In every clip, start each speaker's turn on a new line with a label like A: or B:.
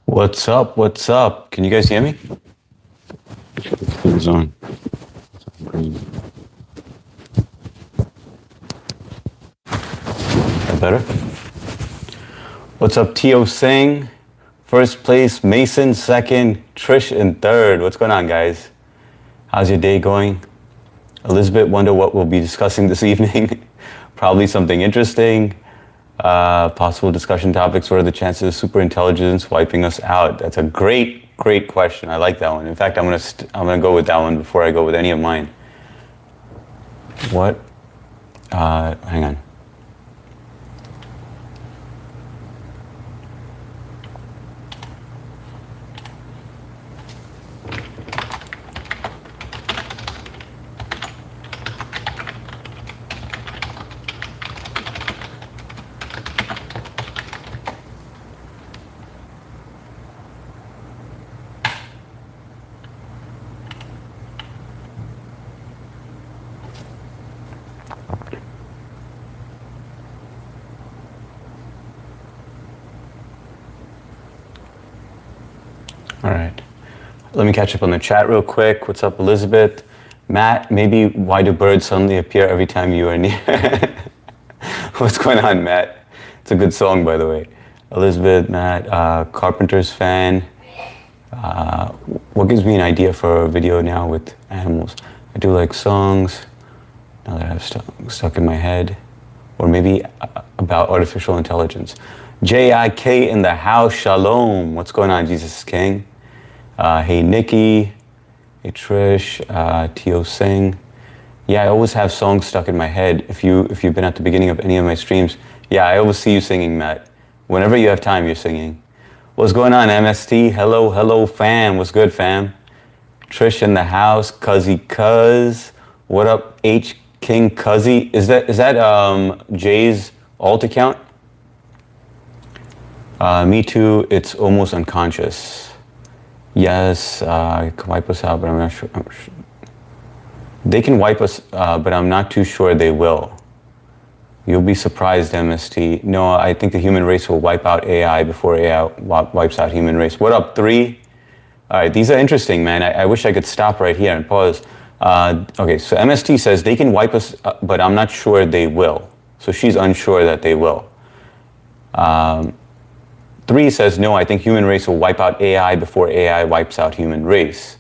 A: What's up? What's up? Can you guys hear me? It's on. It's on green. That better? What's up, Tio Singh? First place, Mason second, Trish in third. What's going on, guys? How's your day going? Elizabeth, wonder what we'll be discussing this evening. Probably something interesting. Possible discussion topics. What are the chances of superintelligence wiping us out? That's a great question. I like that one. In fact, I'm gonna go with that one before I go with any of mine. What? Hang on. All right. Let me catch up on the chat real quick. What's up, Elizabeth? Matt, maybe why do birds suddenly appear every time you are near? What's going on, Matt? It's a good song, by the way. Elizabeth, Matt, Carpenter's fan. What gives me an idea for a video now with animals? I do like songs, now that I have stuck in my head. Or maybe about artificial intelligence. J-I-K in the house, shalom. What's going on, Jesus is King? Hey, Nikki. Hey, Trish. Tio Singh. Yeah, I always have songs stuck in my head. If you've been at the beginning of any of my streams, yeah, I always see you singing, Matt. Whenever you have time, you're singing. What's going on, MST? Hello, fam. What's good, fam? Trish in the house, Cuzzy Cuz. What up, H King Cuzzy? Is that Jay's alt account? Me too. It's almost unconscious. Yes, can wipe us out, but I'm not sure. They can wipe us, but I'm not too sure they will. You'll be surprised, MST. No, I think the human race will wipe out AI before AI wipes out human race. What up, 3? All right, these are interesting, man. I wish I could stop right here and pause. Okay, so MST says they can wipe us, but I'm not sure they will. So she's unsure that they will. 3 says, no, I think human race will wipe out AI before AI wipes out human race.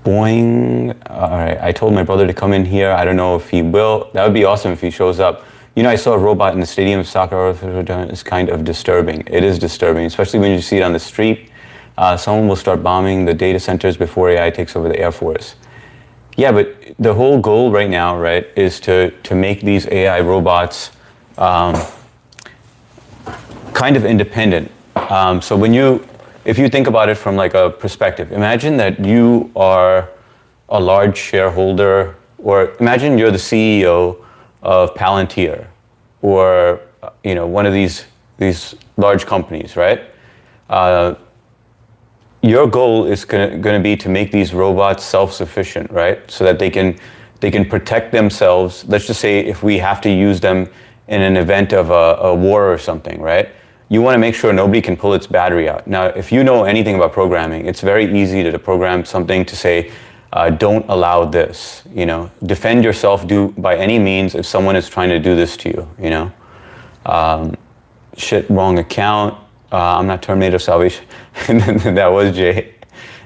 A: Boing. All right, I told my brother to come in here. I don't know if he will. That would be awesome if he shows up. You know, I saw a robot in the stadium of soccer. It's kind of disturbing. It is disturbing, especially when you see it on the street. Someone will start bombing the data centers before AI takes over the Air Force. Yeah, but the whole goal right now, right, is to make these AI robots kind of independent. So if you think about it from like a perspective, imagine that you are a large shareholder, or imagine you're the CEO of Palantir, or one of these large companies, right? Your goal is going to be to make these robots self-sufficient, right? So that they can protect themselves. Let's just say if we have to use them in an event of a war or something, right? You want to make sure nobody can pull its battery out. Now, if you know anything about programming, it's very easy to program something to say, don't allow this, defend yourself by any means if someone is trying to do this to you, shit, wrong account. I'm not Terminator Salvation. That was Jay.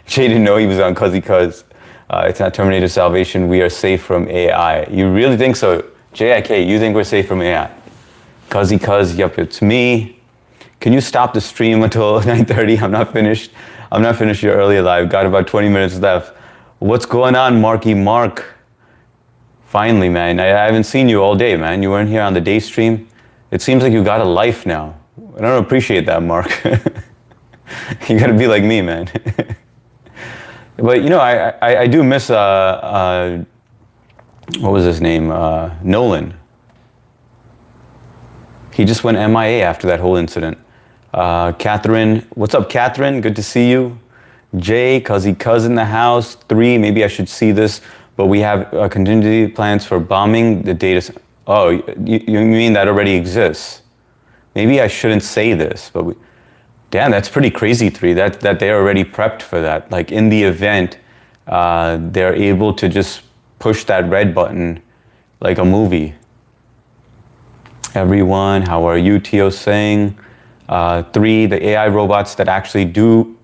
A: Jay didn't know he was on Cuzzy Cuz. It's not Terminator Salvation. We are safe from AI. You really think so? JIK, you think we're safe from AI? Cuzzy Cuz, yep, it's me. Can you stop the stream until 9:30? I'm not finished. I'm not finished your earlier live. Got about 20 minutes left. What's going on, Marky Mark? Finally, man. I haven't seen you all day, man. You weren't here on the day stream. It seems like you got a life now. I don't appreciate that, Mark. You gotta be like me, man. But I do miss what was his name? Nolan. He just went MIA after that whole incident. Catherine, what's up, Catherine? Good to see you. Jay, Cuzzy Cuz in the house. 3, maybe I should see this, but we have contingency plans for bombing the data center. Oh, you mean that already exists? Maybe I shouldn't say this, but Damn, that's pretty crazy, three. That they're already prepped for that. Like in the event, they're able to just push that red button like a movie. Everyone, how are you? Tio saying. Three, the AI robots that actually do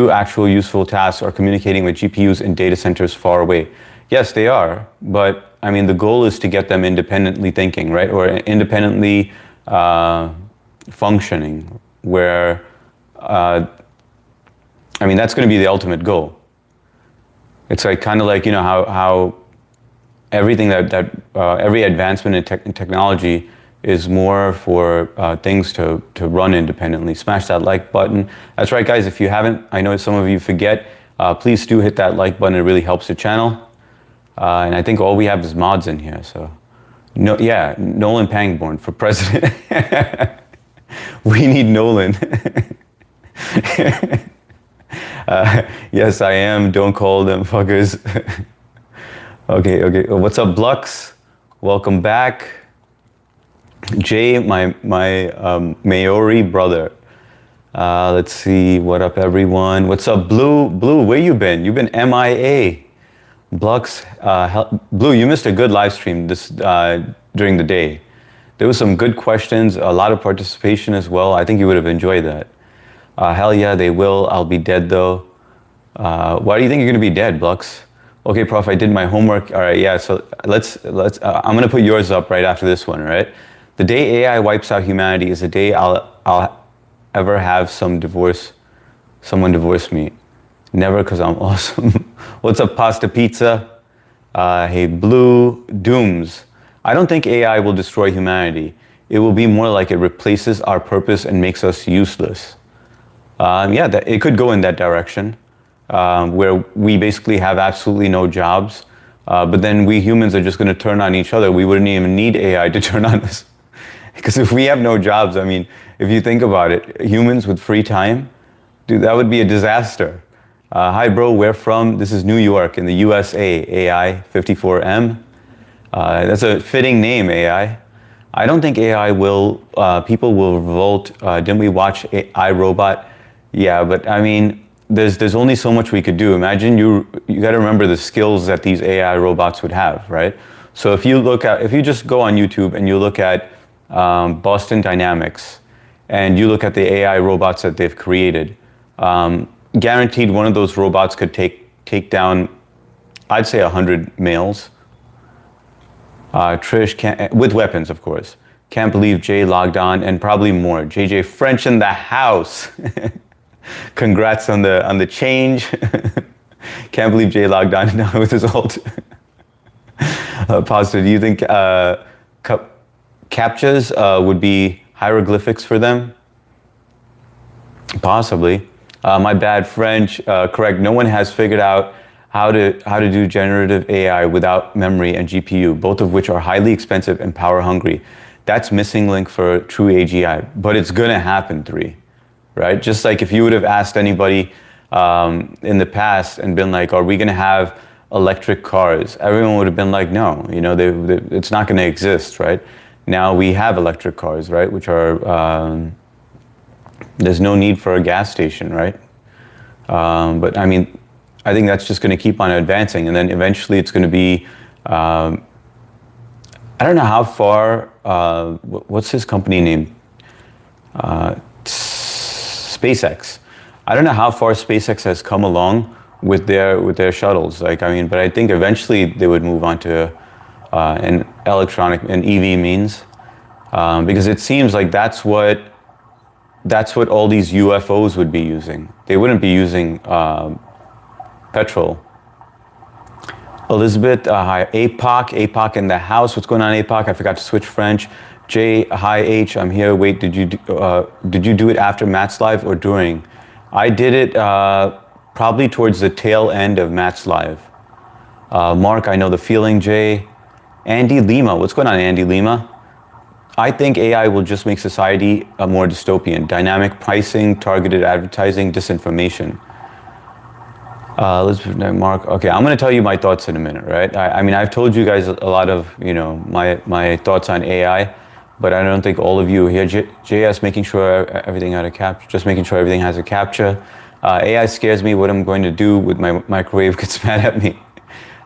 A: actual useful tasks are communicating with GPUs in data centers far away. Yes, they are, but I mean the goal is to get them independently thinking, right, or independently functioning. Where, I mean, that's going to be the ultimate goal. It's like kind of like, you know, how everything every advancement in technology is more for things to run independently. Smash that like button. That's right, guys. If you haven't, I know some of you forget, please do hit that like button. It really helps the channel. And I think all we have is mods in here. So, no, yeah, Nolan Pangborn for president. We need Nolan. Yes, I am. Don't call them fuckers. Okay. What's up, Blux? Welcome back. Jay, my Maori brother. Let's see. What up, everyone? What's up, Blue? Blue, where you been? You've been MIA. Blux, Blue, you missed a good live stream this during the day. There was some good questions, a lot of participation as well. I think you would have enjoyed that. Hell yeah, they will. I'll be dead though. Why do you think you're gonna be dead, Blux? Okay, Prof, I did my homework. All right, yeah. So let's. I'm gonna put yours up right after this one. Right. The day AI wipes out humanity is the day I'll ever have someone divorce me. Never, because I'm awesome. What's up, Pasta Pizza? Hey, Blue Dooms. I don't think AI will destroy humanity. It will be more like it replaces our purpose and makes us useless. Yeah, it could go in that direction, where we basically have absolutely no jobs, but then we humans are just going to turn on each other. We wouldn't even need AI to turn on us. Because if we have no jobs, I mean, if you think about it, humans with free time, dude, that would be a disaster. Hi, bro, where from? This is New York in the USA, AI 54M. That's a fitting name, AI. I don't think AI will, people will revolt. Didn't we watch iRobot? Yeah, but I mean, there's only so much we could do. Imagine you got to remember the skills that these AI robots would have, right? So if you just go on YouTube and you look at Boston Dynamics and you look at the AI robots that they've created, guaranteed one of those robots could take down, I'd say 100 males. Trish with weapons, of course. Can't believe Jay logged on, and probably more. JJ French in the house. Congrats on the change. Can't believe Jay logged on now with his ult. Pasta, do you think CAPTCHAs would be hieroglyphics for them? Possibly. My bad French. Correct. No one has figured out how to do generative AI without memory and GPU, both of which are highly expensive and power hungry. That's missing link for true AGI, but it's gonna happen, three, right? Just like if you would have asked anybody in the past and been like, are we gonna have electric cars? Everyone would have been like, no, you know, it's not gonna exist, right? Now we have electric cars, right? Which are, there's no need for a gas station, right? But I mean, I think that's just going to keep on advancing, and then eventually it's going to be, I don't know how far, what's his company name? SpaceX. I don't know how far SpaceX has come along with their shuttles. Like, I mean, but I think eventually they would move on to an EV means, because it seems like that's what all these UFOs would be using. They wouldn't be using petrol. Elizabeth, hi. APOC in the house. What's going on, APOC? I forgot to switch French. Jay, hi H, I'm here. Wait, did you do it after Matt's live or during? I did it probably towards the tail end of Matt's live. Mark, I know the feeling, Jay. Andy Lima, what's going on, Andy Lima? I think AI will just make society more dystopian. Dynamic pricing, targeted advertising, disinformation. Mark, okay, I'm going to tell you my thoughts in a minute, right? I mean, I've told you guys a lot of, you know, my thoughts on AI, but I don't think all of you here. JS making sure everything had a capture, just making sure everything has a capture. AI scares me. What I'm going to do with my microwave gets mad at me.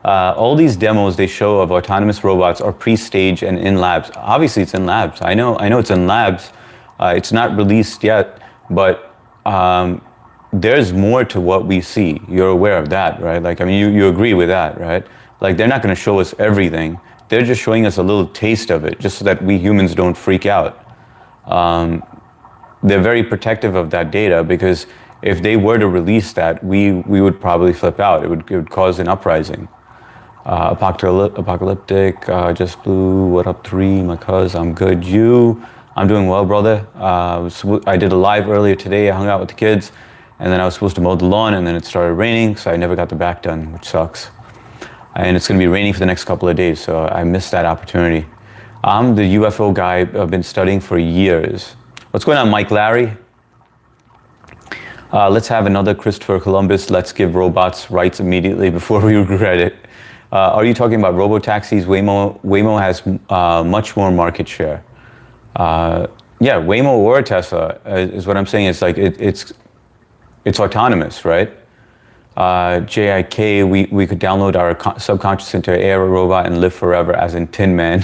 A: All these demos they show of autonomous robots are pre-staged and in labs. Obviously, it's in labs. I know it's in labs. It's not released yet, but there's more to what we see. You're aware of that, right? Like, I mean, you agree with that, right? Like, they're not going to show us everything. They're just showing us a little taste of it, just so that we humans don't freak out. They're very protective of that data, because if they were to release that, we would probably flip out. It would cause an uprising. Apocalyptic, just blue, what up 3, my cuz, I'm good, you? I'm doing well, brother. I did a live earlier today, I hung out with the kids, and then I was supposed to mow the lawn, and then it started raining, so I never got the back done, which sucks. And it's gonna be raining for the next couple of days, so I missed that opportunity. I'm the UFO guy I've been studying for years. What's going on, Mike Larry? Let's have another Christopher Columbus. Let's give robots rights immediately before we regret it. Are you talking about robo-taxis? Waymo has much more market share. Yeah, Waymo or Tesla is what I'm saying. It's like it's autonomous, right? JIK, we could download our subconscious into an AI robot and live forever, as in Tin Man.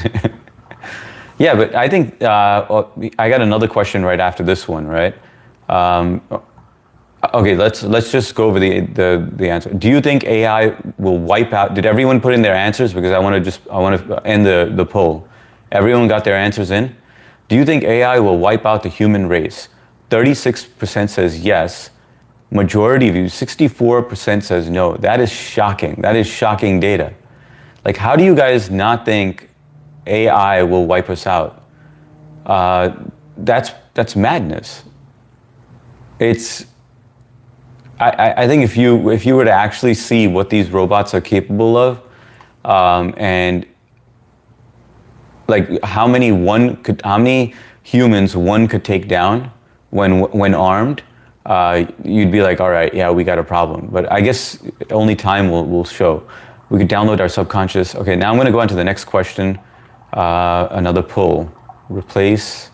A: Yeah, but I think I got another question right after this one, right? Okay, let's just go over the answer. Do you think AI will wipe out? Did everyone put in their answers? Because I want to end the poll. Everyone got their answers in. Do you think AI will wipe out the human race? 36% says yes. Majority of you, 64% says no. That is shocking. That is shocking data. Like, how do you guys not think AI will wipe us out? That's madness. I think if you were to actually see what these robots are capable of, and like how many humans one could take down when armed, you'd be like, all right, yeah, we got a problem. But I guess only time will show. We could download our subconscious. Okay, now I'm going to go on to the next question. Another poll. Replace.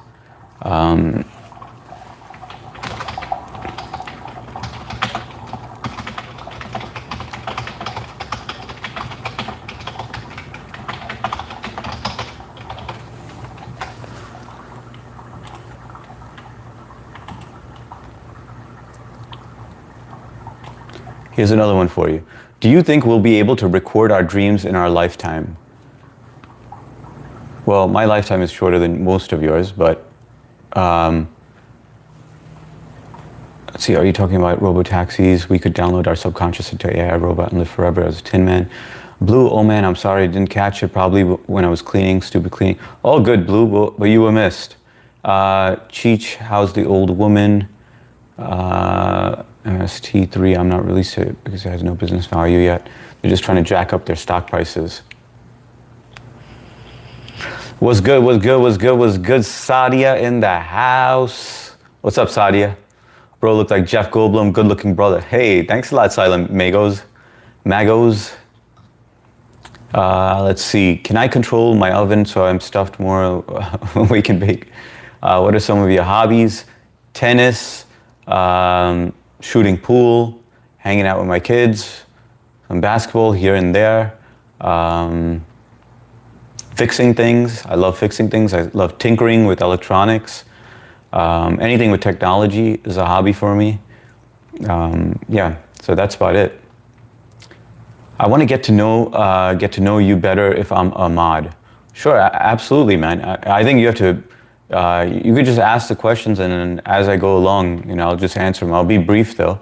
A: Here's another one for you. Do you think we'll be able to record our dreams in our lifetime? Well, my lifetime is shorter than most of yours, but let's see, are you talking about robo-taxis? We could download our subconscious into AI robot and live forever as a Tin Man. Blue, oh man, I'm sorry, I didn't catch it probably when I was cleaning, stupid cleaning. All good, Blue, but you were missed. Cheech, how's the old woman? MST3, I'm not releasing it because it has no business value yet. They're just trying to jack up their stock prices. What's good, Sadia in the house. What's up, Sadia? Bro looked like Jeff Goldblum, good looking brother. Hey, thanks a lot, Silent Magos. Let's see, can I control my oven so I'm stuffed more we can bake? What are some of your hobbies? Tennis, shooting pool, hanging out with my kids, some basketball here and there, fixing things. I love fixing things. I love tinkering with electronics. Anything with technology is a hobby for me. Yeah, so that's about it. I want to get to know you better if I'm a mod. Sure, absolutely, man. I think you have to. You could just ask the questions, and then as I go along, I'll just answer them. I'll be brief though.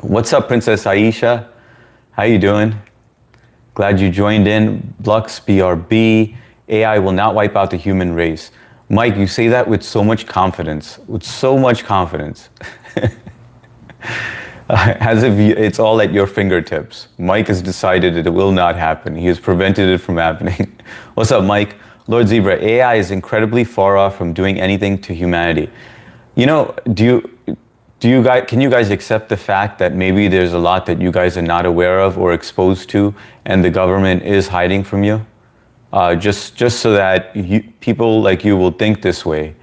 A: What's up, Princess Aisha? How you doing? Glad you joined in. Blux, BRB. AI will not wipe out the human race. Mike, you say that with so much confidence. As if it's all at your fingertips. Mike has decided it will not happen. He has prevented it from happening. What's up, Mike? Lord Zebra, AI is incredibly far off from doing anything to humanity. Can you guys accept the fact that maybe there's a lot that you guys are not aware of or exposed to, and the government is hiding from you? just so that people like you will think this way,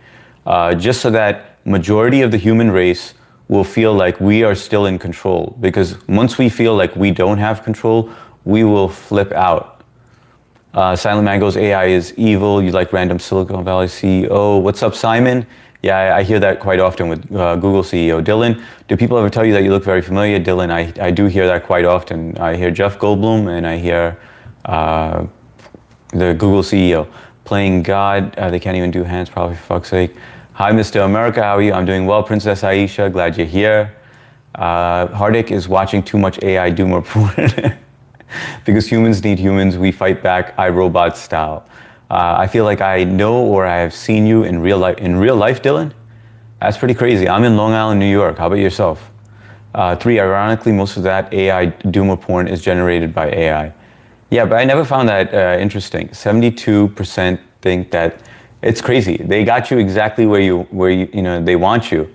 A: just so that majority of the human race will feel like we are still in control. Because once we feel like we don't have control, we will flip out. Silent Mango's AI is evil. You like random Silicon Valley CEO. What's up, Simon? Yeah, I hear that quite often with Google CEO. Dylan, do people ever tell you that you look very familiar? Dylan, I do hear that quite often. I hear Jeff Goldblum and I hear the Google CEO playing God. They can't even do hands, probably, for fuck's sake. Hi, Mr. America, how are you? I'm doing well, Princess Aisha, glad you're here. Hardik is watching too much AI do more porn. Because humans need humans, we fight back, iRobot style. I feel like I know or I have seen you in real life. In real life, Dylan? That's pretty crazy. I'm in Long Island, New York. How about yourself? 3, ironically, most of that AI doomer porn is generated by AI. Yeah, but I never found that interesting. 72% think that it's crazy. They got you exactly where you they want you.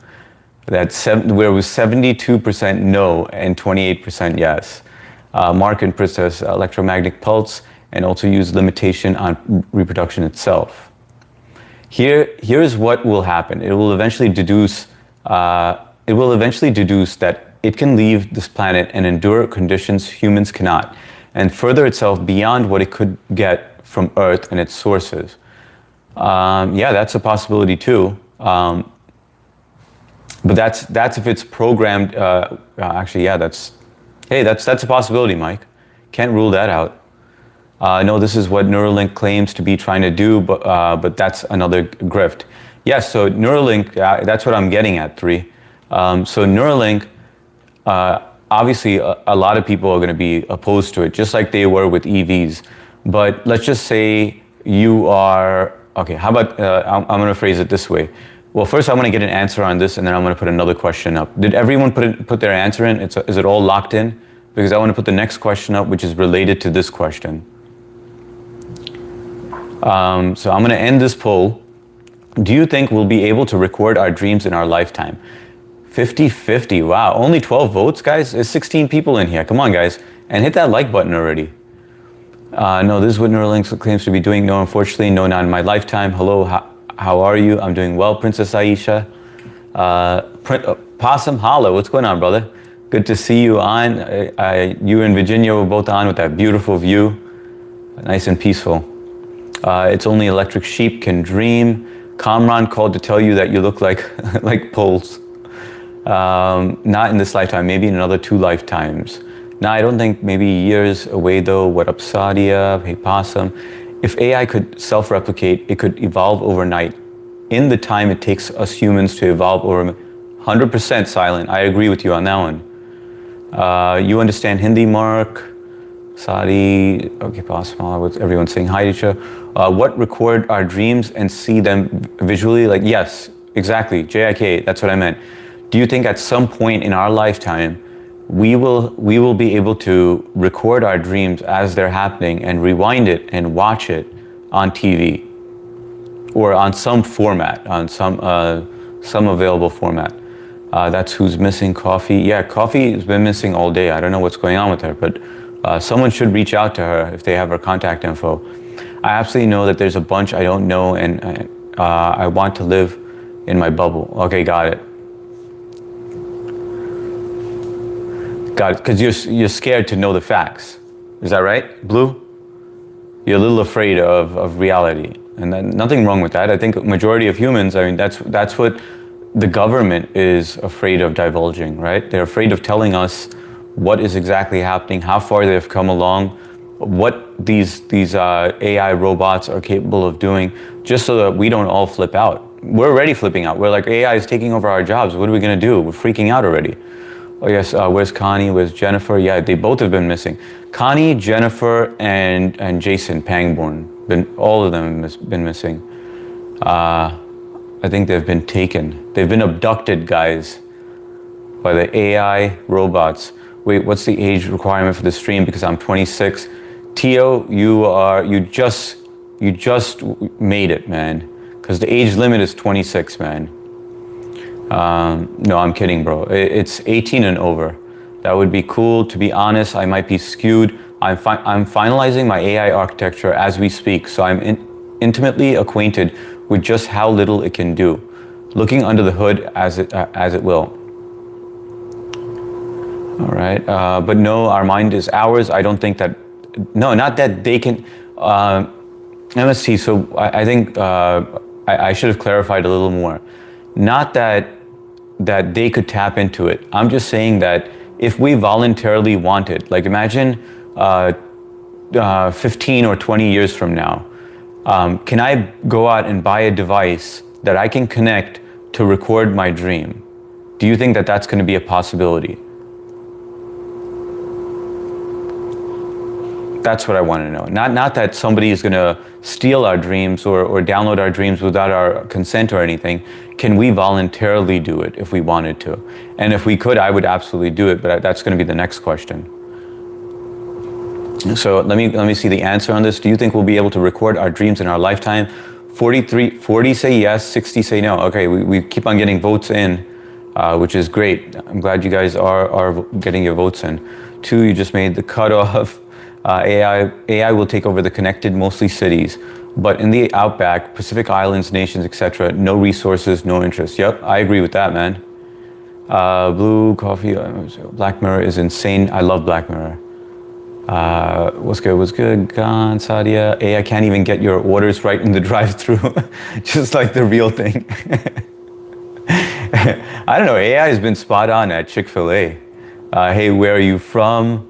A: Where it was 72% no and 28% yes. Mark and Princess electromagnetic pulse, and also use limitation on reproduction itself. Here's what will happen. It will eventually deduce that it can leave this planet and endure conditions humans cannot, and further itself beyond what it could get from Earth and its sources. Yeah, that's a possibility too. But that's if it's programmed. Actually, yeah, that's a possibility, Mike. Can't rule that out. No, this is what Neuralink claims to be trying to do, but that's another grift. Yes, so Neuralink, that's what I'm getting at, 3. So Neuralink, obviously a lot of people are going to be opposed to it, just like they were with EVs. But let's just say you are, okay, how about, I'm going to phrase it this way. Well, first I want to get an answer on this, and then I'm going to put another question up. Did everyone put their answer in? Is it all locked in? Because I want to put the next question up, which is related to this question. So I'm going to end this poll. Do you think we'll be able to record our dreams in our lifetime? 50-50. Wow, only 12 votes, guys? There's 16 people in here. Come on, guys. And hit that like button already. No, this is what Neuralink claims to be doing. No, unfortunately, no, not in my lifetime. Hello, how are you? I'm doing well, Princess Aisha. Possum Holla, what's going on, brother? Good to see you on. You and Virginia were both on with that beautiful view. Nice and peaceful. It's only electric sheep can dream. Kamran called to tell you that you look like like poles. Not in this lifetime, maybe in another 2 lifetimes. Now, I don't think, maybe years away though. What up, Sadia? Hey, Possum. If AI could self-replicate, it could evolve overnight. In the time it takes us humans to evolve over 100% silent. I agree with you on that one. You understand Hindi, Mark? Sadi, okay, Possum, with everyone saying hi to each other. What record our dreams and see them visually? Like, yes, exactly, JIK, that's what I meant. Do you think at some point in our lifetime, we will be able to record our dreams as they're happening and rewind it and watch it on TV or on some format, on some available format? That's who's missing Coffee. Yeah, Coffee has been missing all day. I don't know what's going on with her, but someone should reach out to her if they have her contact info. I absolutely know that there's a bunch I don't know, and I want to live in my bubble. Okay, got it. Got it, because you're scared to know the facts. Is that right, Blue? You're a little afraid of reality, and nothing wrong with that. I think majority of humans, I mean, that's what the government is afraid of divulging, right? They're afraid of telling us what is exactly happening, how far they've come along, what these AI robots are capable of doing, just so that we don't all flip out. We're already flipping out. We're like, AI is taking over our jobs. What are we going to do? We're freaking out already. Oh yes, where's Connie? Where's Jennifer? Yeah, they both have been missing. Connie, Jennifer, and Jason Pangborn. All of them have been missing. I think they've been taken. They've been abducted, guys, by the AI robots. Wait, what's the age requirement for the stream? Because I'm 26. Tio, you just made it, man. Because the age limit is 26, man. No, I'm kidding, bro. It's 18 and over. That would be cool. To be honest, I might be skewed, I'm finalizing my AI architecture as we speak, so I'm intimately acquainted with just how little it can do, looking under the hood as it will. All right, but no, our mind is ours. I don't think that, no, not that they can, MST, so I think I should have clarified a little more. Not that they could tap into it. I'm just saying that if we voluntarily wanted, like imagine 15 or 20 years from now, can I go out and buy a device that I can connect to record my dream? Do you think that that's going to be a possibility? That's what I want to know. Not that somebody is going to steal our dreams or download our dreams without our consent or anything. Can we voluntarily do it if we wanted to? And if we could, I would absolutely do it, but that's going to be the next question. So let me see the answer on this. Do you think we'll be able to record our dreams in our lifetime? 40 say yes, 60 say no. Okay, we keep on getting votes in, which is great. I'm glad you guys are getting your votes in. 2, you just made the cutoff. AI will take over the connected, mostly cities, but in the outback, Pacific Islands, nations, etc., no resources, no interest. Yep, I agree with that, man. Blue coffee, Black Mirror is insane. I love Black Mirror. What's good, Gone, Sadia. AI can't even get your orders right in the drive-thru, just like the real thing. I don't know, AI has been spot on at Chick-fil-A. Hey, where are you from?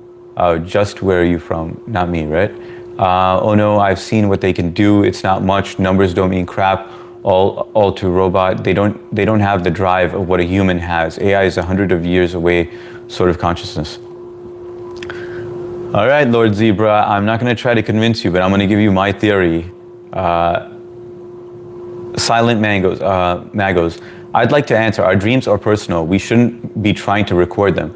A: Just where are you from? Not me, right? Oh no, I've seen what they can do. It's not much. Numbers don't mean crap. All to robot. They don't have the drive of what a human has. AI is 100 of years away, sort of consciousness. All right, Lord Zebra. I'm not going to try to convince you, but I'm going to give you my theory. Silent Magos. I'd like to answer. Our dreams are personal. We shouldn't be trying to record them.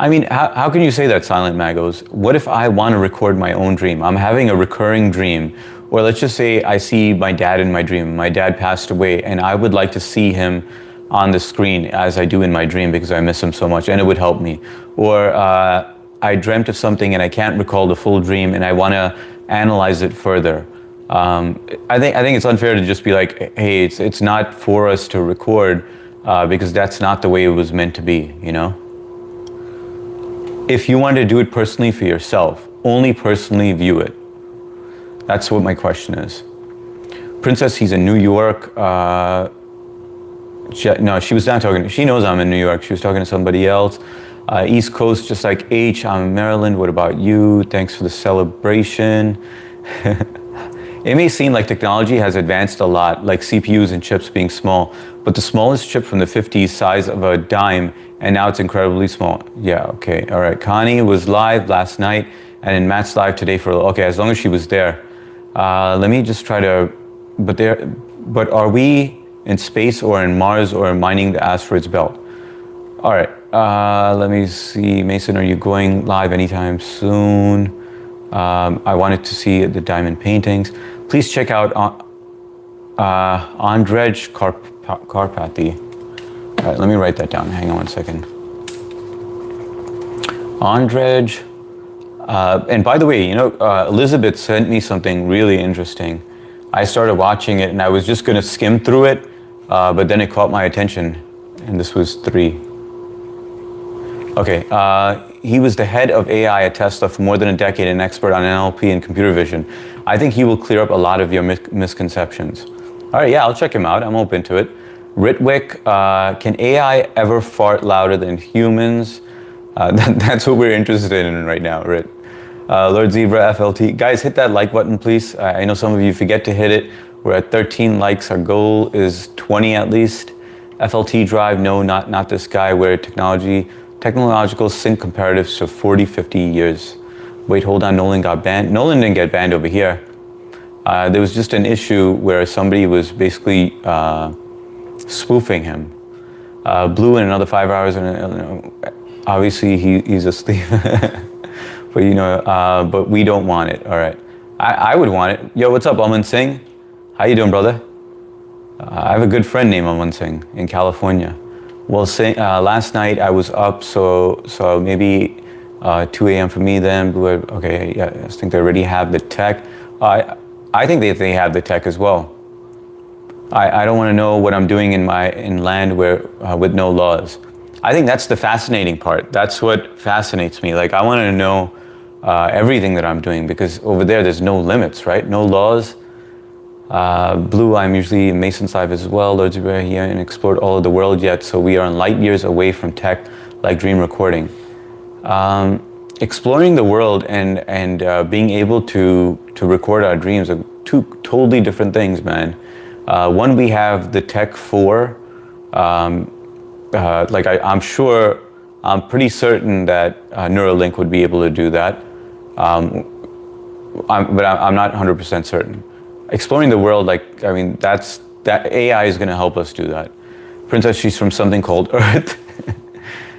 A: I mean, how can you say that, Silent Magos? What if I want to record my own dream? I'm having a recurring dream. Or let's just say I see my dad in my dream. My dad passed away, and I would like to see him on the screen as I do in my dream because I miss him so much, and it would help me. Or I dreamt of something and I can't recall the full dream, and I want to analyze it further. I think it's unfair to just be like, hey, it's not for us to record because that's not the way it was meant to be, you know? If you want to do it personally for yourself, only personally view it. That's what my question is. Princess, he's in New York. No, she was not talking. She knows I'm in New York. She was talking to somebody else. East Coast, just like H. I'm in Maryland. What about you? Thanks for the celebration. It may seem like technology has advanced a lot, like CPUs and chips being small, but the smallest chip from the 50s, size of a dime, and now it's incredibly small. Yeah, okay, all right. Connie was live last night, and in Matt's live today for, okay, as long as she was there. Let me just try to, but are we in space or in Mars or mining the asteroids belt? All right, let me see. Mason, are you going live anytime soon? I wanted to see the diamond paintings. Please check out Andrej Karpathy. All right, let me write that down. Hang on one second. Andrej. And by the way, you know, Elizabeth sent me something really interesting. I started watching it and I was just going to skim through it, but then it caught my attention, and this was 3. Okay, he was the head of AI at Tesla for more than a decade, an expert on NLP and computer vision. I think he will clear up a lot of your misconceptions. All right, yeah, I'll check him out. I'm open to it. Ritwick, can AI ever fart louder than humans? That's what we're interested in right now, Rit. Lord Zebra, FLT. Guys, hit that like button, please. I know some of you forget to hit it. We're at 13 likes. Our goal is 20 at least. FLT Drive, no, not this guy, where technological sync comparatives to 40, 50 years. Wait, hold on, Nolan got banned. Nolan didn't get banned over here. There was just an issue where somebody was basically spoofing him. Blue in another 5 hours, and obviously he's asleep. But you know, but we don't want it. All right, I would want it. Yo, what's up, Aman Singh? How you doing, brother? I have a good friend named Aman Singh in California. Well, last night I was up, so maybe 2 a.m. for me then. Okay, yeah, I think they already have the tech. I think they have the tech as well. I don't want to know what I'm doing in land where with no laws. I think that's the fascinating part. That's what fascinates me. Like I want to know everything that I'm doing, because over there's no limits, right? No laws. Blue, I'm usually in Mason's live as well. Lords of here and explored all of the world yet, so we are light years away from tech like dream recording. Exploring the world and being able to record our dreams are two totally different things, man. One, we have the tech for, like I'm pretty certain that Neuralink would be able to do that, but I'm not 100% certain. Exploring the world, like, I mean, that AI is going to help us do that. Princess, she's from something called Earth.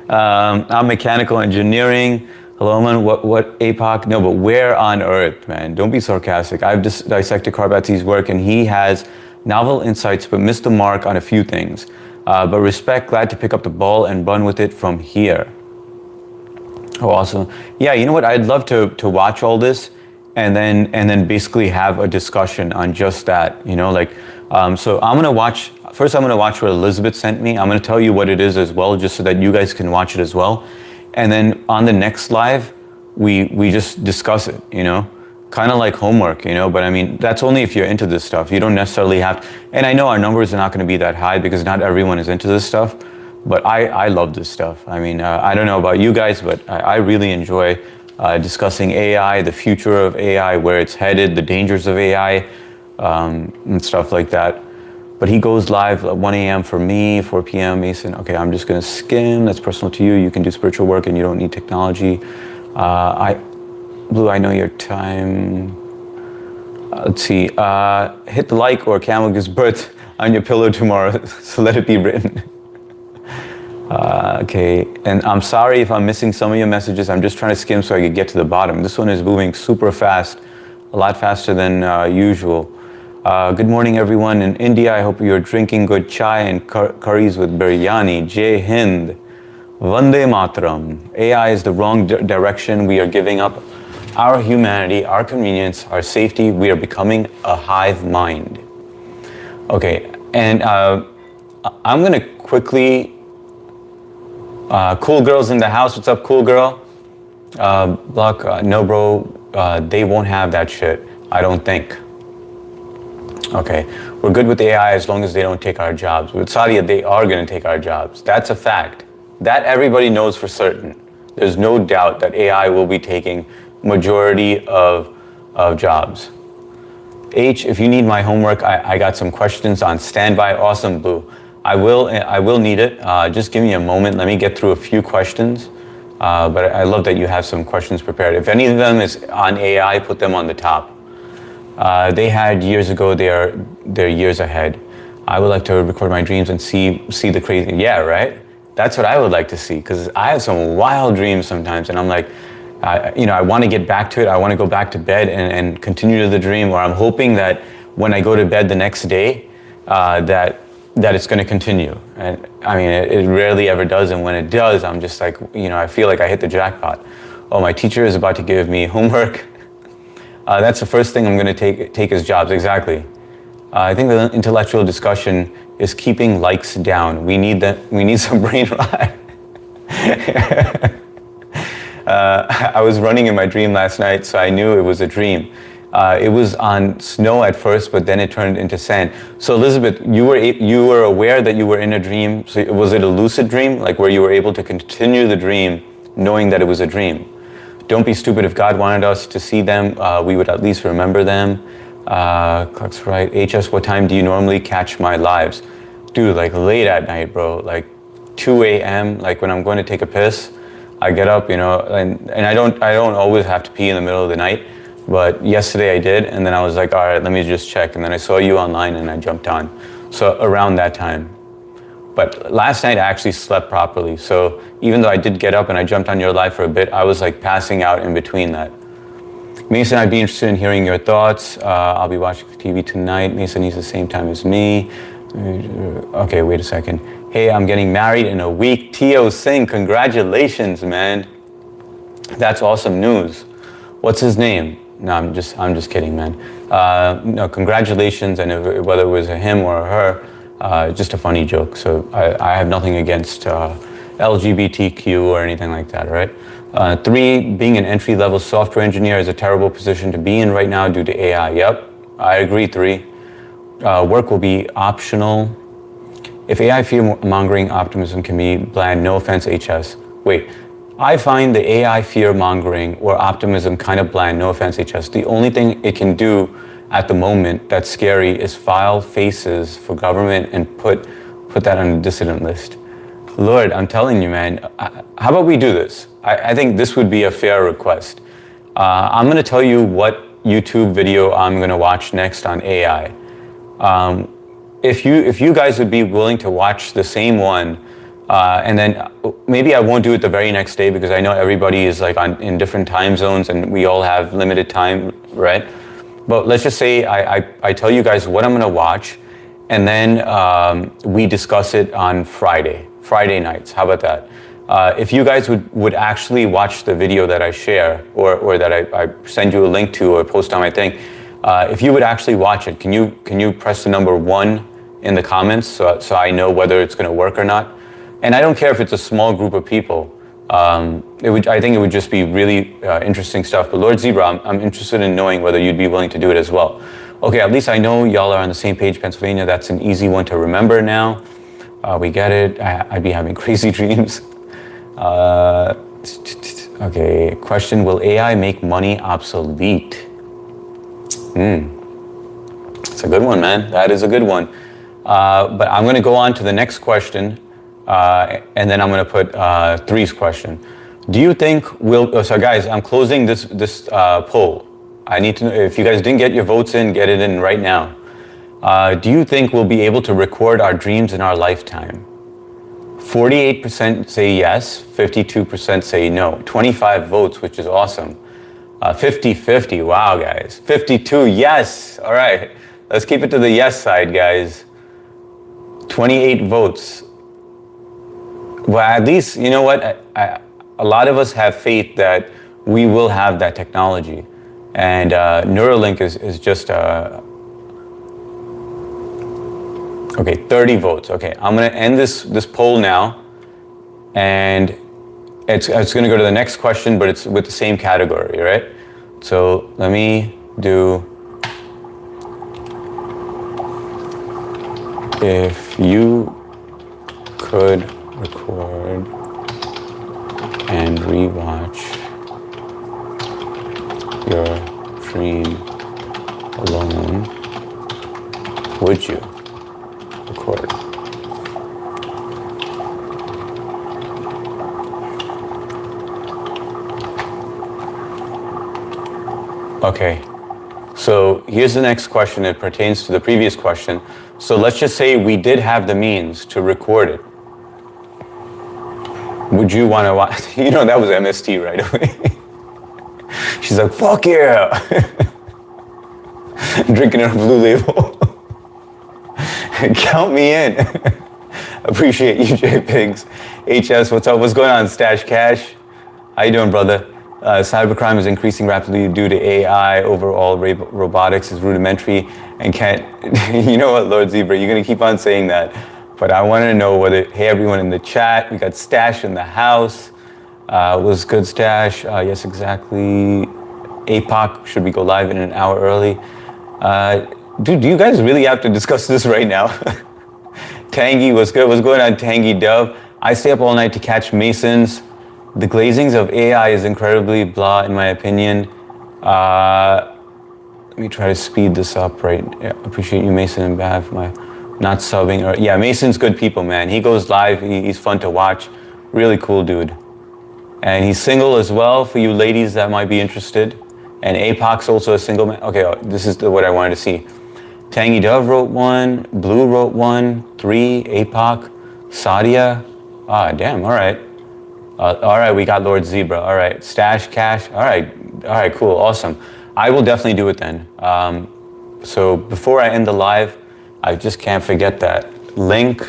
A: I'm mechanical engineering. Hello, man, what APOC? No, but where on Earth, man? Don't be sarcastic. I've just dissected Karbatsy's work, and he has novel insights, but missed the mark on a few things. But respect, glad to pick up the ball and run with it from here. Oh, awesome. Yeah, you know what? I'd love to watch all this and then basically have a discussion on just that, you know, like, so I'm gonna watch what Elizabeth sent me. I'm gonna tell you what it is as well, just so that you guys can watch it as well. And then on the next live, we just discuss it, you know, kind of like homework, you know, but I mean, that's only if you're into this stuff. You don't necessarily have to, and I know our numbers are not gonna be that high because not everyone is into this stuff, but I love this stuff. I mean, I don't know about you guys, but I really enjoy discussing AI, the future of AI, where it's headed, the dangers of AI, and stuff like that. But he goes live at 1 a.m. for me, 4 p.m. Mason. Okay, I'm just gonna skim. That's personal to you. You can do spiritual work and you don't need technology. Blue, I know your time. Let's see. Hit the like or camel gives birth on your pillow tomorrow. So let it be written. Okay, and I'm sorry if I'm missing some of your messages. I'm just trying to skim so I could get to the bottom. This one is moving super fast, a lot faster than usual. Good morning, everyone in India. I hope you're drinking good chai and curries with biryani. Jai Hind. Vande Mataram. AI is the wrong direction. We are giving up our humanity, our convenience, our safety. We are becoming a hive mind. Okay, and I'm going to quickly... Cool Girl's in the house. What's up, Cool Girl? Block, no, bro. They won't have that shit, I don't think. Okay, we're good with AI as long as they don't take our jobs. With Sadia, they are going to take our jobs. That's a fact. That everybody knows for certain. There's no doubt that AI will be taking majority of jobs. H, if you need my homework, I got some questions on standby. Awesome, Blue. I will need it. Just give me a moment. Let me get through a few questions. But I love that you have some questions prepared. If any of them is on AI, put them on the top. They had years ago, they're years ahead. I would like to record my dreams and see the crazy, yeah, right? That's what I would like to see, because I have some wild dreams sometimes, and I'm like, I want to get back to it. I want to go back to bed and continue to the dream, or I'm hoping that when I go to bed the next day, that it's going to continue. And I mean, it rarely ever does, and when it does, I'm just like, I feel like I hit the jackpot. Oh, my teacher is about to give me homework. That's the first thing I'm going to take as jobs, exactly. I think the intellectual discussion is keeping likes down. We need some brain rot. I was running in my dream last night, so I knew it was a dream. It was on snow at first, but then it turned into sand. So Elizabeth, you were aware that you were in a dream. So was it a lucid dream, like where you were able to continue the dream knowing that it was a dream? Don't be stupid. If God wanted us to see them, we would at least remember them. Clock's right. HS, what time do you normally catch my lives? Dude, like late at night, bro. Like 2 a.m. Like when I'm going to take a piss, I get up, and I don't always have to pee in the middle of the night. But yesterday I did, and then I was like, all right, let me just check. And then I saw you online and I jumped on. So around that time. But last night I actually slept properly. So even though I did get up and I jumped on your live for a bit, I was like passing out in between that. Mason, I'd be interested in hearing your thoughts. I'll be watching TV tonight. Mason needs the same time as me. Okay, wait a second. Hey, I'm getting married in a week. Tio Singh, congratulations, man. That's awesome news. What's his name? No, I'm just kidding, man. No, congratulations, and whether it was a him or a her, just a funny joke. So I have nothing against LGBTQ or anything like that, all right? 3, being an entry-level software engineer is a terrible position to be in right now due to AI. Yep, I agree, 3. Work will be optional. If AI fear-mongering optimism can be bland, no offense, HS. Wait, I find the AI fear-mongering or optimism kind of bland, no offense, HS. The only thing it can do at the moment that's scary is file faces for government and put that on a dissident list. Lord, I'm telling you, man, how about we do this? I think this would be a fair request. I'm gonna tell you what YouTube video I'm gonna watch next on AI. If you guys would be willing to watch the same one, and then maybe I won't do it the very next day because I know everybody is like in different time zones and we all have limited time, right? But let's just say I tell you guys what I'm gonna watch, and then we discuss it on Friday nights. How about that? If you guys would actually watch the video that I share or that I send you a link to or post on my thing, if you would actually watch it, can you press the number 1 in the comments so I know whether it's gonna work or not? And I don't care if it's a small group of people. I think it would just be really interesting stuff. But Lord Zebra, I'm interested in knowing whether you'd be willing to do it as well. Okay, at least I know y'all are on the same page, Pennsylvania. That's an easy one to remember now. We get it. I'd be having crazy dreams. Okay, question, will AI make money obsolete? It's a good one, man. That is a good one. But I'm gonna go on to the next question. And then I'm going to put 3's question. Do you think so guys, I'm closing this poll. I need to know if you guys didn't get your votes in, get it in right now. Do you think we'll be able to record our dreams in our lifetime? 48% say yes, 52% say no. 25 votes, which is awesome. 50-50, wow guys. 52, yes. All right, let's keep it to the yes side, guys. 28 votes. Well, at least, you know what, a lot of us have faith that we will have that technology. And Neuralink is just, okay, 30 votes. Okay, I'm gonna end this poll now. And it's gonna go to the next question, but it's with the same category, right? So let me do, if you could record and rewatch your dream alone, would you record? Okay, so here's the next question. It pertains to the previous question. So let's just say we did have the means to record it. Would you want to watch? You know, that was MST right away. She's like, fuck yeah. Drinking her Blue Label. Count me in. Appreciate you, J-Pigs. HS, what's up? What's going on, Stash Cash? How you doing, brother? Cybercrime is increasing rapidly due to AI. Overall, robotics is rudimentary and can't... You know what, Lord Zebra, you're going to keep on saying that. But I want to know whether... Hey, everyone in the chat. We got Stash in the house. Was good, Stash? Yes, exactly. APOC, should we go live in an hour early? Dude, do you guys really have to discuss this right now? Tangy, what's good? What's going on, Tangy Dove? I stay up all night to catch Masons. The glazings of AI is incredibly blah, in my opinion. Let me try to speed this up, right? Yeah, appreciate you, Mason and Bav, my not subbing. Or, yeah, Mason's good people, man. He goes live, he's fun to watch. Really cool dude. And he's single as well, for you ladies that might be interested. And APOC's also a single man. Okay, this is what I wanted to see. Tangy Dove wrote one, Blue wrote one, 3, APOC, Sadia. Ah, damn, all right. All right, we got Lord Zebra. All right, Stash Cash. All right, cool, awesome. I will definitely do it then. So before I end the live, I just can't forget that. Link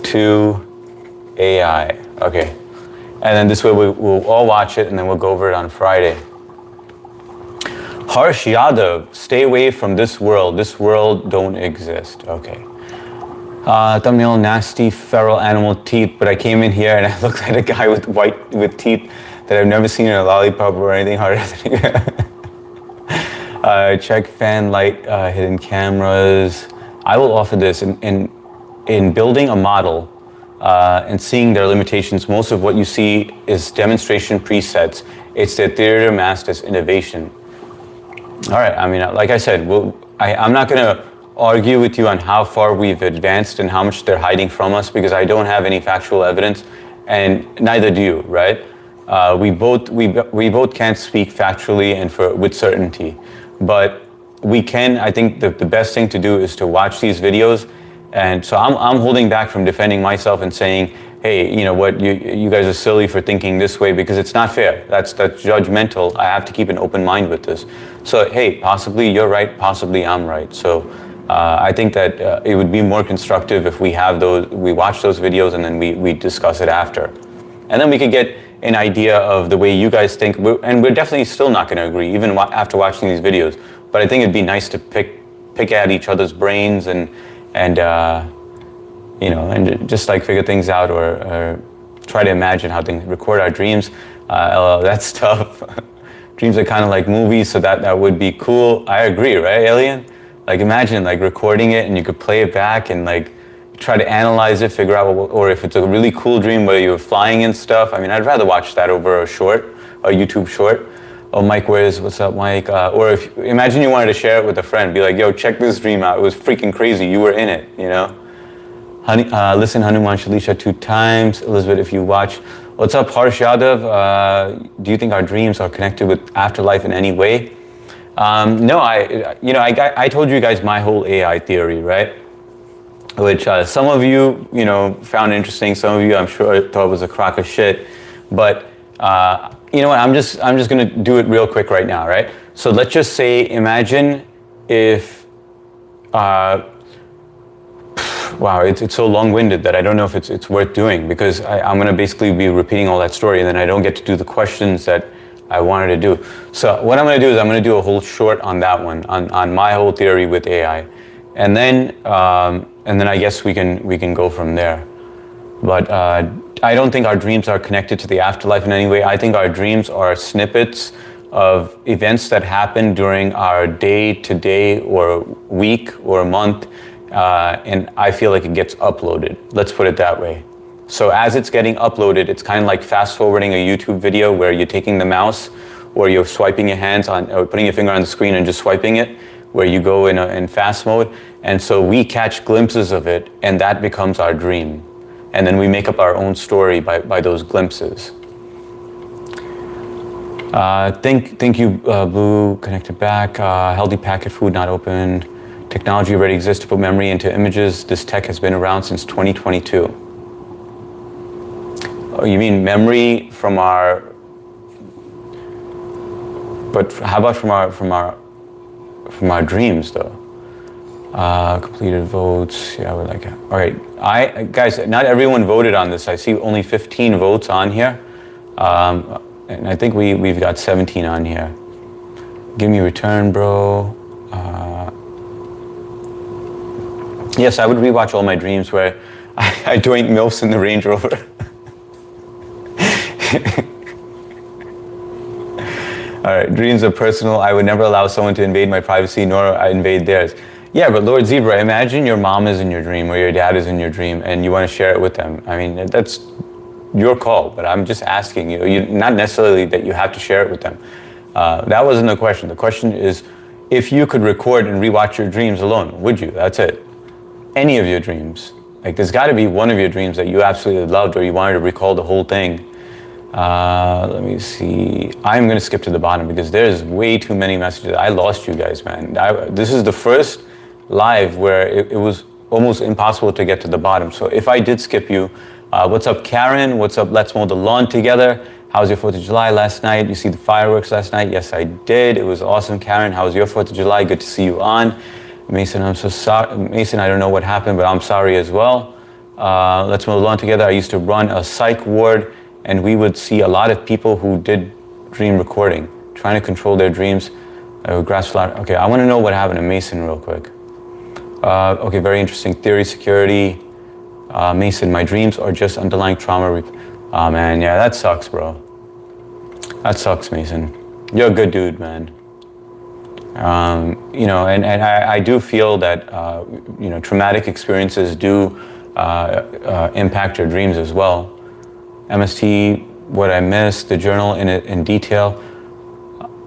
A: to AI. Okay, And then this way we'll all watch it and then we'll go over it on Friday. Harsh Yadav, stay away from this world. This world don't exist. Okay. Thumbnail, nasty feral animal teeth, but I came in here and I looked like a guy with teeth that I've never seen in a lollipop or anything harder than check fan light, hidden cameras. I will offer this in building a model and seeing their limitations. Most of what you see is demonstration presets. It's the theater masked as innovation. All right, I mean, like I said, I'm not going to argue with you on how far we've advanced and how much they're hiding from us because I don't have any factual evidence, and neither do you, right? We both can't speak factually and with certainty, but we can. I think the best thing to do is to watch these videos, and so I'm holding back from defending myself and saying, hey, you know what, you guys are silly for thinking this way because it's not fair. That's judgmental. I have to keep an open mind with this. So hey, possibly you're right, possibly I'm right. So I think that it would be more constructive if we watch those videos and then we discuss it after, and then we could get an idea of the way you guys think. And we're definitely still not going to agree even after watching these videos. But I think it'd be nice to pick at each other's brains and you know, and just like figure things out or try to imagine how things record our dreams. That's tough. Dreams are kind of like movies, so that would be cool. I agree, right, Alien? Like imagine like recording it and you could play it back and like try to analyze it, figure out or if it's a really cool dream where you're flying and stuff. I mean, I'd rather watch that over a YouTube short. Oh, Mike, what's up, Mike? Or if imagine you wanted to share it with a friend, be like, yo, check this dream out. It was freaking crazy. You were in it, you know? Listen, Hanuman Shalisha 2 times. Elizabeth, if you watch. What's up, Harsh Yadav? Do you think our dreams are connected with afterlife in any way? No, I told you guys my whole AI theory, right? Which some of you, found interesting. Some of you, I'm sure, thought was a crock of shit. But you know what? I'm just gonna do it real quick right now, right? So let's just say, imagine if, wow, it's so long-winded that I don't know if it's worth doing because I'm gonna basically be repeating all that story and then I don't get to do the questions that I wanted to do. So what I'm gonna do is I'm gonna do a whole short on that one, on my whole theory with AI, and then I guess we can go from there. But I don't think our dreams are connected to the afterlife in any way. I think our dreams are snippets of events that happen during our day-to-day or week or month, and I feel like it gets uploaded. Let's put it that way. So as it's getting uploaded, it's kind of like fast-forwarding a YouTube video where you're taking the mouse or you're swiping your hands on, or putting your finger on the screen and just swiping it, where you go in fast mode. And so we catch glimpses of it, and that becomes our dream. And then we make up our own story by those glimpses. Thank you, Blue, connected back. Healthy packet food not open. Technology already exists to put memory into images. This tech has been around since 2022. Oh, you mean memory from our, but how about from our dreams though? Completed votes, yeah, I would like it. All right, guys, not everyone voted on this. I see only 15 votes on here. And I think we've got 17 on here. Give me a return, bro. Yes, I would rewatch all my dreams where I doink MILFs in the Range Rover. All right, dreams are personal. I would never allow someone to invade my privacy, nor I invade theirs. Yeah, but Lord Zebra, imagine your mom is in your dream or your dad is in your dream and you want to share it with them. I mean, that's your call, but I'm just asking you, not necessarily that you have to share it with them. That wasn't the question. The question is, if you could record and rewatch your dreams alone, would you? That's it. Any of your dreams. Like, there's got to be one of your dreams that you absolutely loved or you wanted to recall the whole thing. Let me see. I'm going to skip to the bottom because there's way too many messages. I lost you guys, man. This is the first live where it was almost impossible to get to the bottom. So if I did skip you, what's up, Karen? What's up? Let's mow the lawn together. How was your 4th of July last night? You see the fireworks last night? Yes, I did. It was awesome, Karen. How was your 4th of July? Good to see you on. Mason, I'm so sorry. Mason, I don't know what happened, but I'm sorry as well. Let's mow the lawn together. I used to run a psych ward and we would see a lot of people who did dream recording, trying to control their dreams. Grasp a lot. Okay, I want to know what happened to Mason real quick. Okay, very interesting. Theory, security. Mason, my dreams are just underlying trauma. Oh man, yeah, that sucks, bro. That sucks, Mason. You're a good dude, man. You know, and I do feel that, you know, traumatic experiences do impact your dreams as well. MST, what I missed, the journal in detail.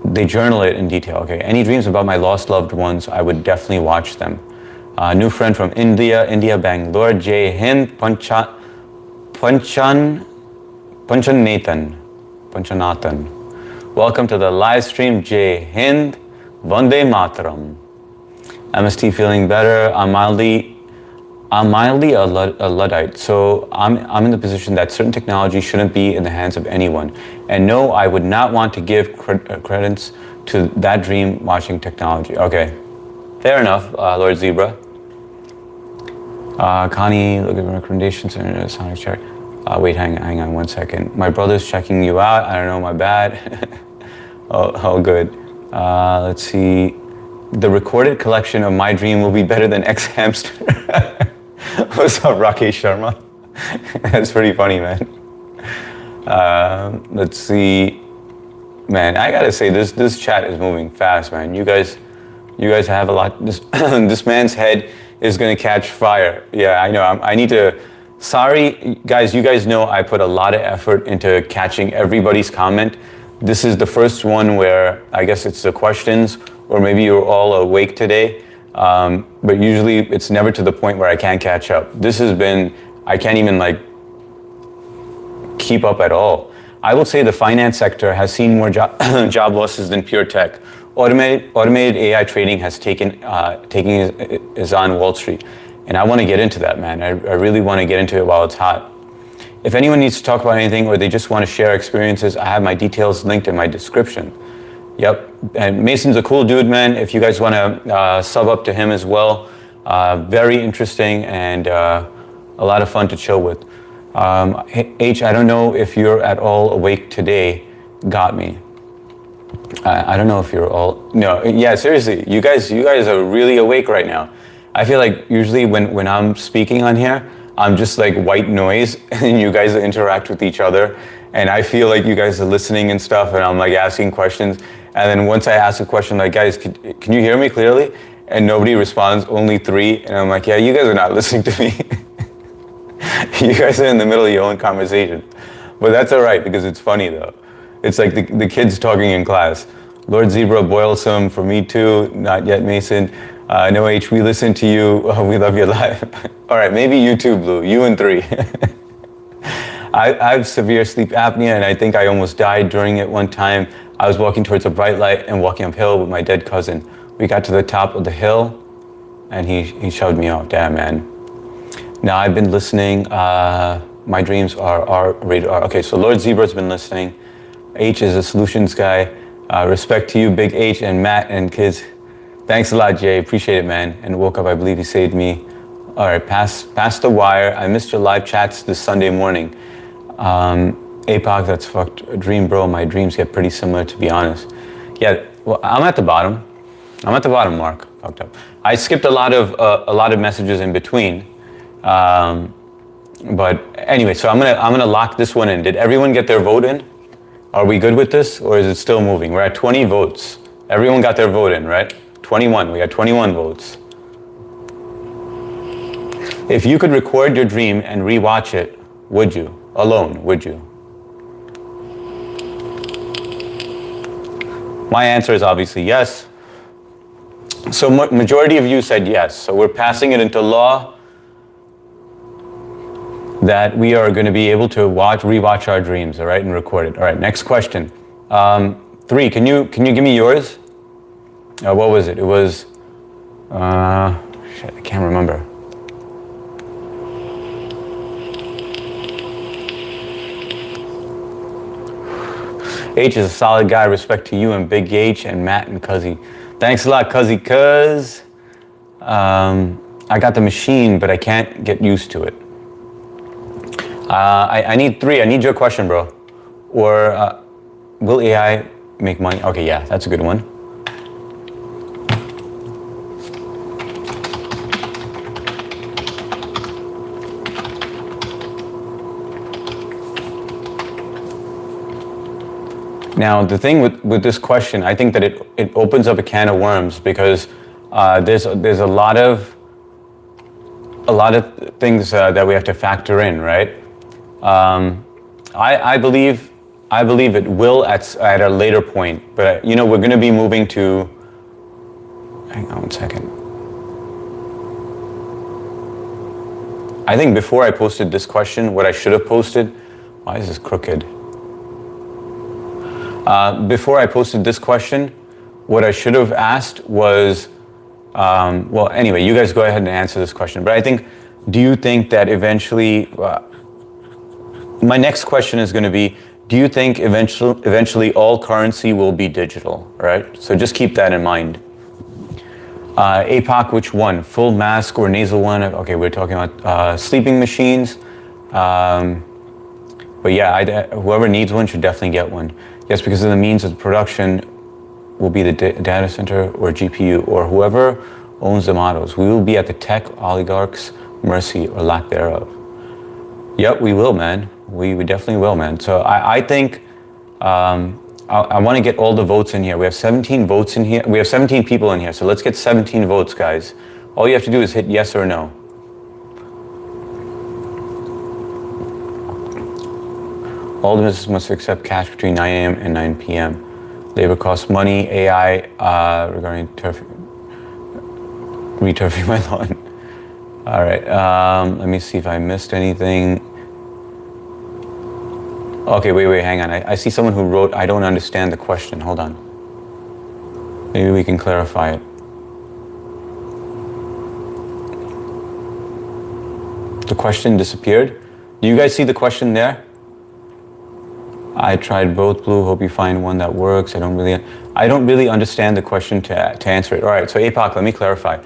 A: They journal it in detail, okay. Any dreams about my lost loved ones, I would definitely watch them. New friend from India, Bangalore, Jai Hind, Panchanathan. Welcome to the live stream, Jai Hind, Vande Mataram. MST feeling better. I'm mildly a Luddite, so I'm in the position that certain technology shouldn't be in the hands of anyone. And no, I would not want to give credence to that dream watching technology. Okay, fair enough, Lord Zebra. Connie, look at the recommendations and Sonic check. Wait, hang on 1 second. My brother's checking you out. I don't know, my bad. oh, good. Let's see. The recorded collection of my dream will be better than X Hamster. What's up, Rakesh Sharma? That's pretty funny, man. Let's see. Man, I gotta say, this chat is moving fast, man. You guys have a lot. This man's head is gonna catch fire. Yeah, I know. I need to. Sorry, guys. You guys know I put a lot of effort into catching everybody's comment. This is the first one where I guess it's the questions, or maybe you're all awake today. But usually it's never to the point where I can't catch up. This has been, I can't even like keep up at all. I will say the finance sector has seen more job losses than pure tech. Automated AI trading has taken is on Wall Street. And I want to get into that, man. I really want to get into it while it's hot. If anyone needs to talk about anything or they just want to share experiences, I have my details linked in my description. Yep, and Mason's a cool dude, man. If you guys want to sub up to him as well, very interesting and a lot of fun to chill with. H, I don't know if you're at all awake today. Got me. I don't know if you're all, no, yeah, seriously, you guys are really awake right now. I feel like usually when I'm speaking on here, I'm just like white noise and you guys interact with each other. And I feel like you guys are listening and stuff and I'm like asking questions. And then once I ask a question like, guys, can you hear me clearly? And nobody responds, only 3. And I'm like, yeah, you guys are not listening to me. You guys are in the middle of your own conversation. But that's all right because it's funny though. It's like the kids talking in class. Lord Zebra, boil some for me too. Not yet, Mason. No H, we listen to you. We love your life. All right, maybe you too, Blue. You and 3. I have severe sleep apnea and I think I almost died during it one time. I was walking towards a bright light and walking uphill with my dead cousin. We got to the top of the hill and he shoved me off. Damn, man. Now I've been listening. My dreams are rated R. Okay, so Lord Zebra's been listening. H is a solutions guy. Respect to you, Big H and Matt and kids. Thanks a lot, Jay. Appreciate it, man. And woke up, I believe you saved me. All right, pass the wire. I missed your live chats this Sunday morning. APOC, that's fucked. Dream, bro. My dreams get pretty similar, to be honest. Yeah, well, I'm at the bottom. Mark. Fucked up. I skipped a lot of messages in between. But anyway, so I'm gonna lock this one in. Did everyone get their vote in? Are we good with this, or is it still moving? We're at 20 votes. Everyone got their vote in, right? 21. We got 21 votes. If you could record your dream and rewatch it, would you? Alone, would you? My answer is obviously yes. So majority of you said yes. So we're passing it into law that we are going to be able to rewatch our dreams, all right, and record it. All right, next question. 3, can you give me yours? What was it? It was, shit, I can't remember. H is a solid guy. Respect to you and Big H and Matt and Cuzzy. Thanks a lot, Cuzzy, cuz I got the machine, but I can't get used to it. I need 3. I need your question, bro. Or will AI make money? Okay, yeah, that's a good one. Now, the thing with this question, I think that it opens up a can of worms because there's a lot of things that we have to factor in, right? I believe it will at a later point, but you know we're going to be moving to. Hang on one second. I think before I posted this question, what I should have posted. Why is this crooked? Before I posted this question, what I should have asked was, well, anyway, you guys go ahead and answer this question. But I think, do you think that eventually, my next question is going to be, do you think eventually all currency will be digital, right? So just keep that in mind. APOC, which one? Full mask or nasal one? Okay, we're talking about sleeping machines. But yeah, whoever needs one should definitely get one. Yes, because of the means of production will be the data center or GPU or whoever owns the models. We will be at the tech oligarchs' mercy or lack thereof. Yep, we will, man. We definitely will, man. So I think I want to get all the votes in here. We have 17 votes in here. We have 17 people in here. So let's get 17 votes, guys. All you have to do is hit yes or no. All the businesses must accept cash between 9 a.m. and 9 p.m. Labor costs money. AI regarding returfing my lawn. All right. Let me see if I missed anything. Okay, wait, hang on. I see someone who wrote, I don't understand the question. Hold on. Maybe we can clarify it. The question disappeared. Do you guys see the question there? I tried both, Blue. Hope you find one that works. I don't really understand the question to answer it. All right, so APOC, let me clarify.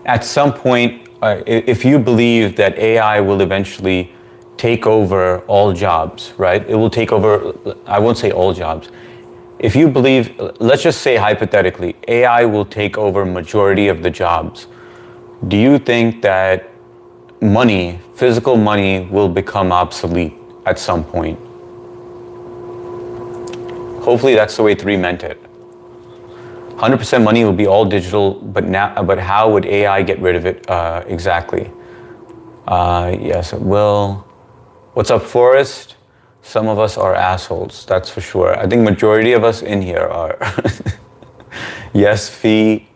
A: At some point, if you believe that AI will eventually take over all jobs, right? It will take over, I won't say all jobs. If you believe, let's just say hypothetically, AI will take over majority of the jobs. Do you think that money, physical money, will become obsolete at some point? Hopefully that's the way 3 meant it. 100% money will be all digital, but how would AI get rid of it exactly? Yes, it will. What's up, Forrest? Some of us are assholes, that's for sure. I think majority of us in here are. Yes, Fee.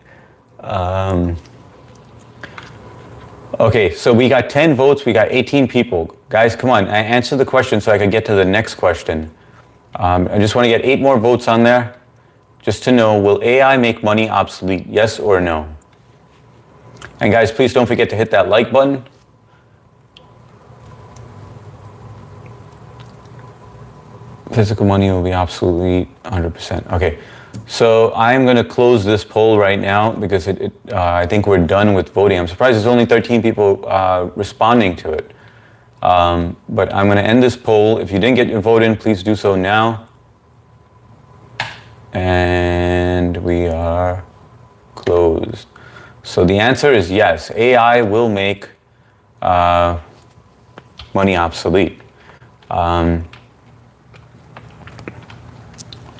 A: Okay, so we got 10 votes, we got 18 people. Guys, come on, answer the question so I can get to the next question. I just want to get 8 more votes on there, just to know, will AI make money obsolete, yes or no? And guys, please don't forget to hit that like button. Physical money will be obsolete 100%. Okay, so I'm going to close this poll right now because I think we're done with voting. I'm surprised there's only 13 people responding to it. But I'm going to end this poll. If you didn't get your vote in, please do so now. And we are closed. So the answer is yes. AI will make money obsolete.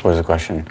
A: What was the question?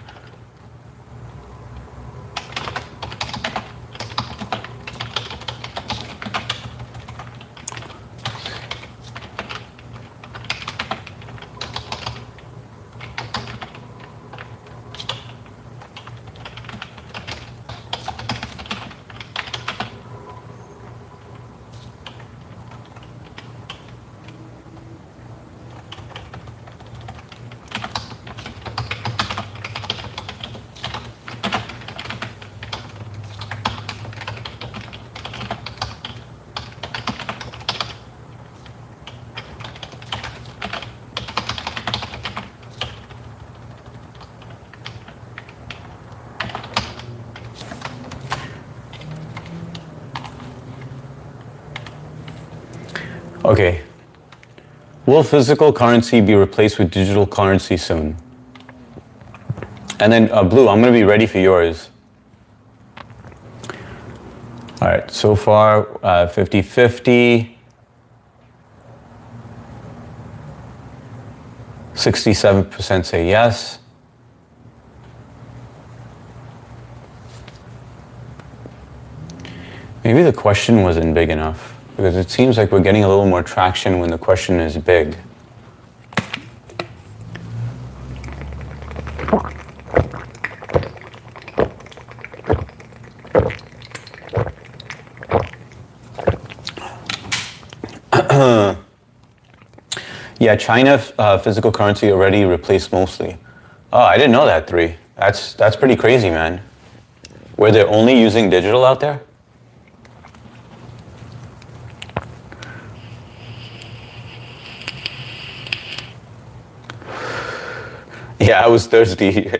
A: Okay, Will physical currency be replaced with digital currency soon? And then Blue, I'm going to be ready for yours. All right, so far 50-50. 67% say yes. Maybe the question wasn't big enough, because it seems like we're getting a little more traction when the question is big. Yeah, China physical currency already replaced mostly. Oh, I didn't know that, 3. That's pretty crazy, man. Where they're only using digital out there? Yeah, I was thirsty.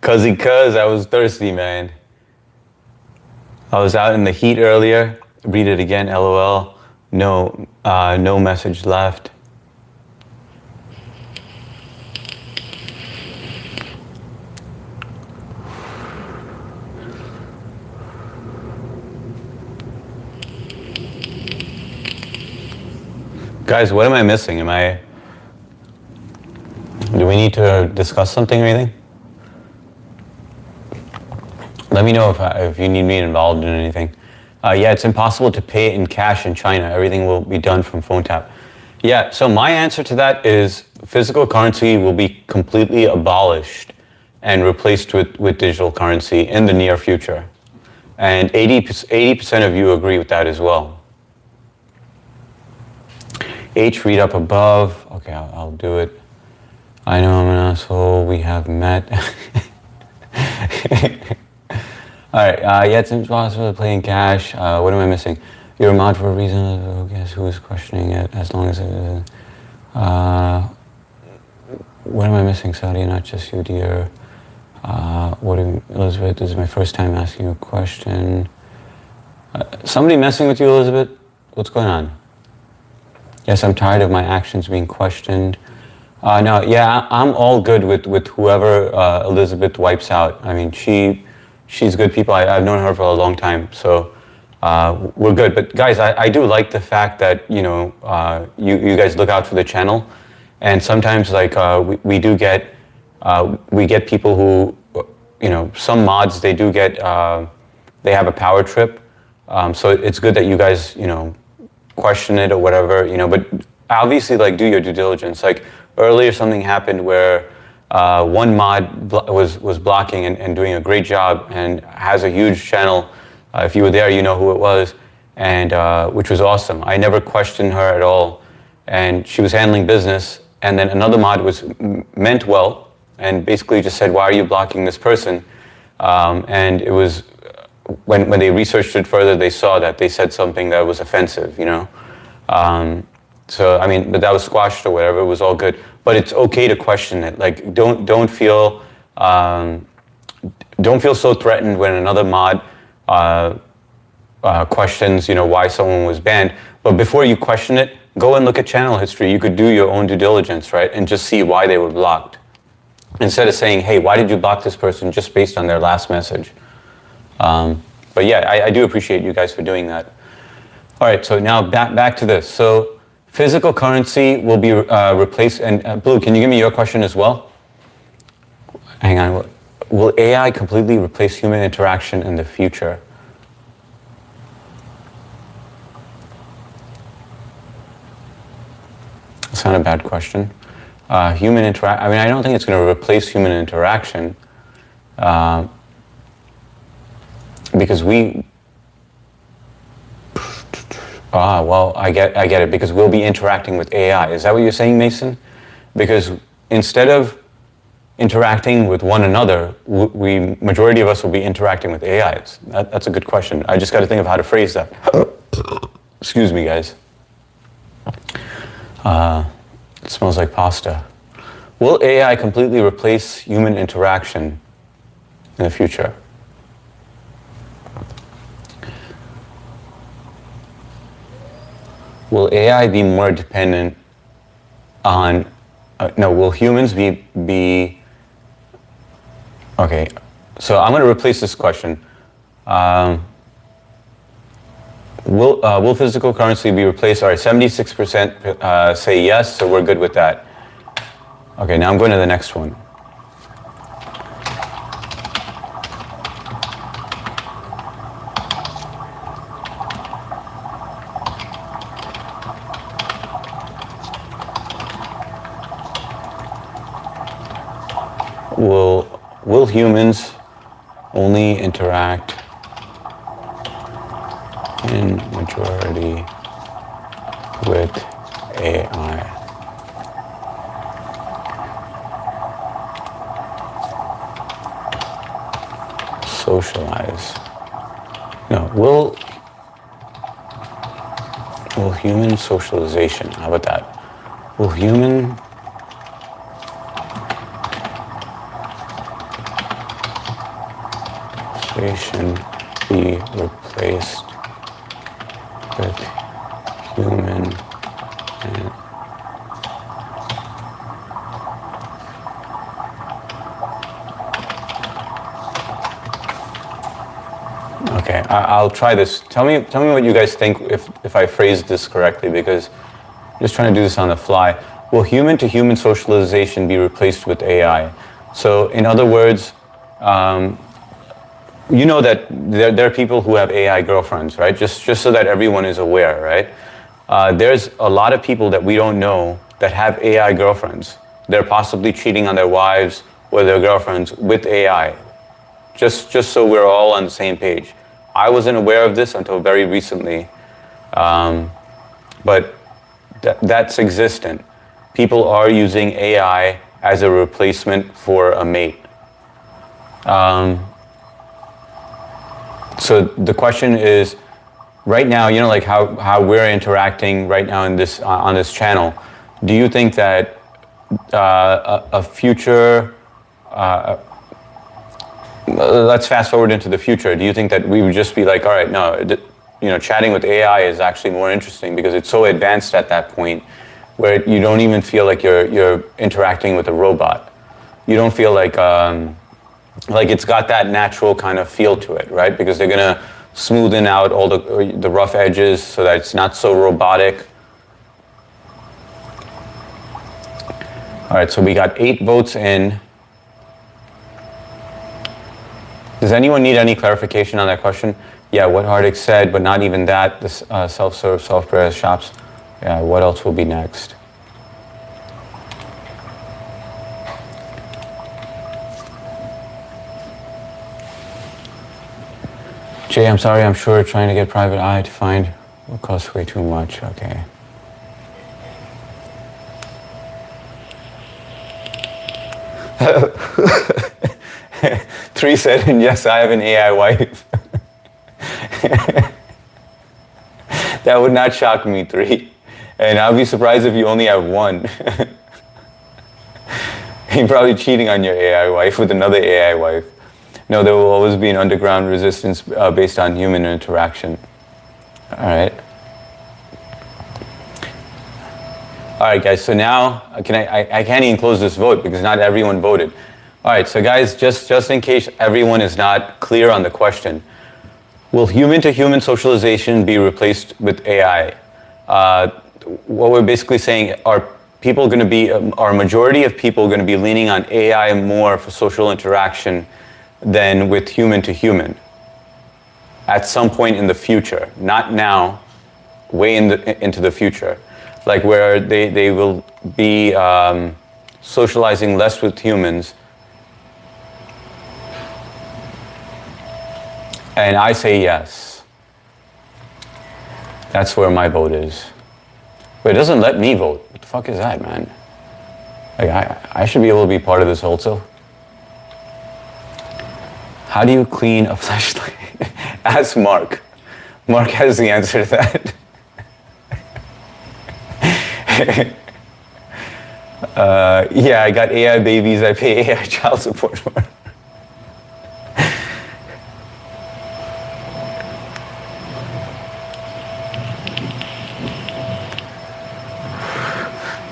A: Cuz I was thirsty, man. I was out in the heat earlier. Read it again, LOL. No, no message left. Guys, what am I missing? Do we need to discuss something or anything? Let me know if you need me involved in anything. Yeah, it's impossible to pay in cash in China. Everything will be done from phone tap. Yeah, so my answer to that is physical currency will be completely abolished and replaced with digital currency in the near future. And 80% of you agree with that as well. H, read up above. Okay, I'll do it. I know I'm an asshole. We have met. All right. Yeah, it's impossible to play in cash. What am I missing? You're a mod for a reason. Guess who is questioning it? As long as it. What am I missing, Saudi? Not just you, dear. Elizabeth? This is my first time asking you a question. Somebody messing with you, Elizabeth? What's going on? Yes, I'm tired of my actions being questioned. No, yeah, I'm all good with whoever Elizabeth wipes out. I mean, she's good people. I've known her for a long time, so we're good. But guys, I do like the fact that you guys look out for the channel, and sometimes like we get people who some mods they do get they have a power trip, so it's good that you guys question it or whatever, but obviously like do your due diligence. Like earlier something happened where one mod was blocking and doing a great job and has a huge channel. If you were there, you know who it was, and which was awesome. I never questioned her at all, and she was handling business. And then another mod meant well and basically just said, why are you blocking this person? And it was when they researched it further, they saw that they said something that was offensive, So I mean, but that was squashed or whatever. It was all good. But it's okay to question it. Like, don't feel so threatened when another mod questions, why someone was banned. But before you question it, go and look at channel history. You could do your own due diligence, right, and just see why they were blocked, instead of saying, "Hey, why did you block this person?" just based on their last message. But yeah, I do appreciate you guys for doing that. All right, so now back to this. So physical currency will be replaced. And Blue, can you give me your question as well? Hang on. Will AI completely replace human interaction in the future? That's not a bad question. I mean, I don't think it's going to replace human interaction. Because well, I get it, because we'll be interacting with AI. Is that what you're saying, Mason? Because instead of interacting with one another, majority of us will be interacting with AIs. That's a good question. I just got to think of how to phrase that. Excuse me, guys. It smells like pasta. Will AI completely replace human interaction in the future? Will AI be more dependent on, no, will humans be, okay, so I'm going to replace this question. Will physical currency be replaced? All right, 76% say yes, so we're good with that. Okay, now I'm going to the next one. Will humans only interact in majority with AI? Socialize. No, will human socialization, how about that? Will human be replaced with human and okay, I'll try this. Tell me what you guys think if I phrased this correctly, because I'm just trying to do this on the fly. Will human-to-human socialization be replaced with AI? So, in other words, you know that there are people who have AI girlfriends, right? Just so that everyone is aware, right? There's a lot of people that we don't know that have AI girlfriends. They're possibly cheating on their wives or their girlfriends with AI. Just so we're all on the same page. I wasn't aware of this until very recently, but that's existent. People are using AI as a replacement for a mate. So the question is, right now, you know, like how we're interacting right now in this on this channel. Do you think that a future, let's fast forward into the future. Do you think that we would just be like, all right, no, you know, chatting with AI is actually more interesting because it's so advanced at that point, where you don't even feel like you're interacting with a robot. You don't feel like it's got that natural kind of feel to it, right? Because they're gonna smoothen out all the rough edges so that it's not so robotic. All right, so we got 8 votes in. Does anyone need any clarification on that question? Yeah, what Hardik said, but not even that. This self-serve software shops. Yeah, what else will be next? Jay, I'm sorry, I'm sure trying to get private eye to find will cost way too much. Okay. Three said, and yes, I have an AI wife. That would not shock me, 3. And I'll be surprised if you only have 1. You're probably cheating on your AI wife with another AI wife. No, there will always be an underground resistance based on human interaction. All right. All right, guys, so now, I can't even close this vote because not everyone voted. All right, so guys, just in case everyone is not clear on the question, will human-to-human socialization be replaced with AI? What we're basically saying, are a majority of people going to be leaning on AI more for social interaction than with human-to-human at some point in the future? Not now, way into the future. Like where they will be socializing less with humans. And I say yes. That's where my vote is. But it doesn't let me vote. What the fuck is that, man? Like I should be able to be part of this also. How do you clean a flashlight? Ask Mark. Mark has the answer to that. Yeah, I got AI babies I pay AI child support for.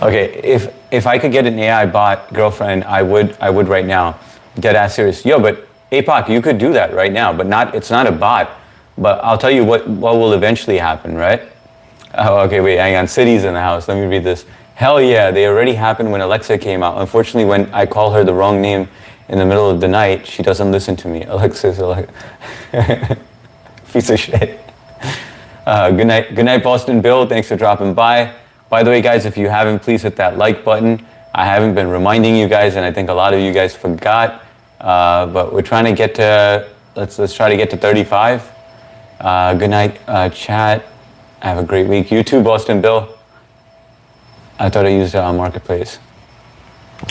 A: Okay, if I could get an AI bot girlfriend, I would right now. Dead ass serious. Yo, but APOC, you could do that right now, but it's not a bot. But I'll tell you what will eventually happen, right? Oh, okay, wait, hang on. City's in the house. Let me read this. Hell yeah, they already happened when Alexa came out. Unfortunately, when I call her the wrong name in the middle of the night, she doesn't listen to me. Alexa's like, piece of shit. Good night, Boston Bill. Thanks for dropping by. By the way, guys, if you haven't, please hit that like button. I haven't been reminding you guys, and I think a lot of you guys forgot. But we're trying to get to, let's try to get to 35. Good night, chat. Have a great week. You too, Boston Bill. I thought I used it on Marketplace.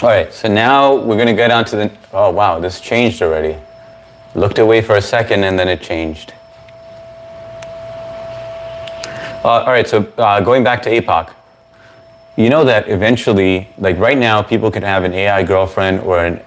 A: All right, so now we're going to get on to the, oh wow, this changed already. Looked away for a second and then it changed. All right, so going back to APOC. You know that eventually, like right now, people can have an AI girlfriend or an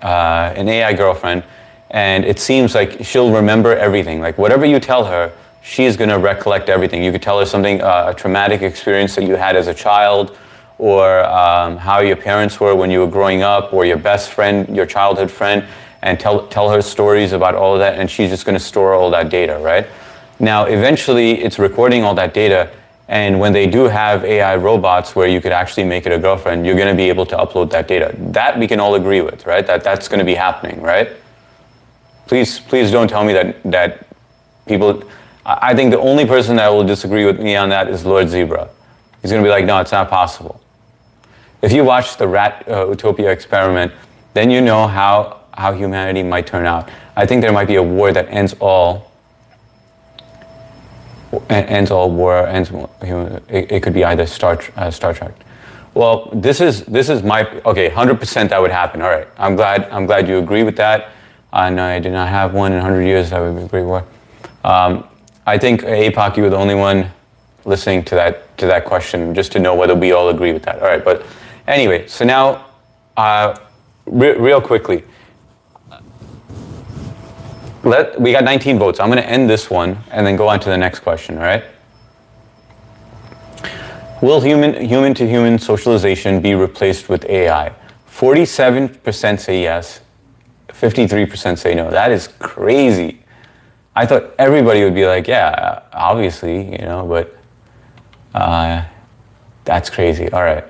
A: AI girlfriend, and it seems like she'll remember everything. Like whatever you tell her, she's gonna recollect everything. You could tell her something, a traumatic experience that you had as a child, or how your parents were when you were growing up, or your best friend, your childhood friend, and tell her stories about all of that, and she's just gonna store all that data, right? Now, eventually, it's recording all that data, and when they do have AI robots where you could actually make it a girlfriend, you're gonna be able to upload that data. That we can all agree with, right? That's gonna be happening, right? Please don't tell me that people, I think the only person that will disagree with me on that is Lord Zebra. He's gonna be like, no, it's not possible. If you watch the Rat Utopia experiment, then you know how humanity might turn out. I think there might be a war that ends all war, it could be either Star Trek. Well, this is my, okay, 100% that would happen. All right, I'm glad you agree with that. No, I did not have one in 100 years. That would be a great war. I think APOC, you were the only one listening to that question, just to know whether we all agree with that. All right, but anyway, so now, real quickly, we got 19 votes. I'm going to end this one and then go on to the next question, all right? Will human to human socialization be replaced with AI? 47% say yes, 53% say no. That is crazy. I thought everybody would be like, yeah, obviously, but that's crazy. All right.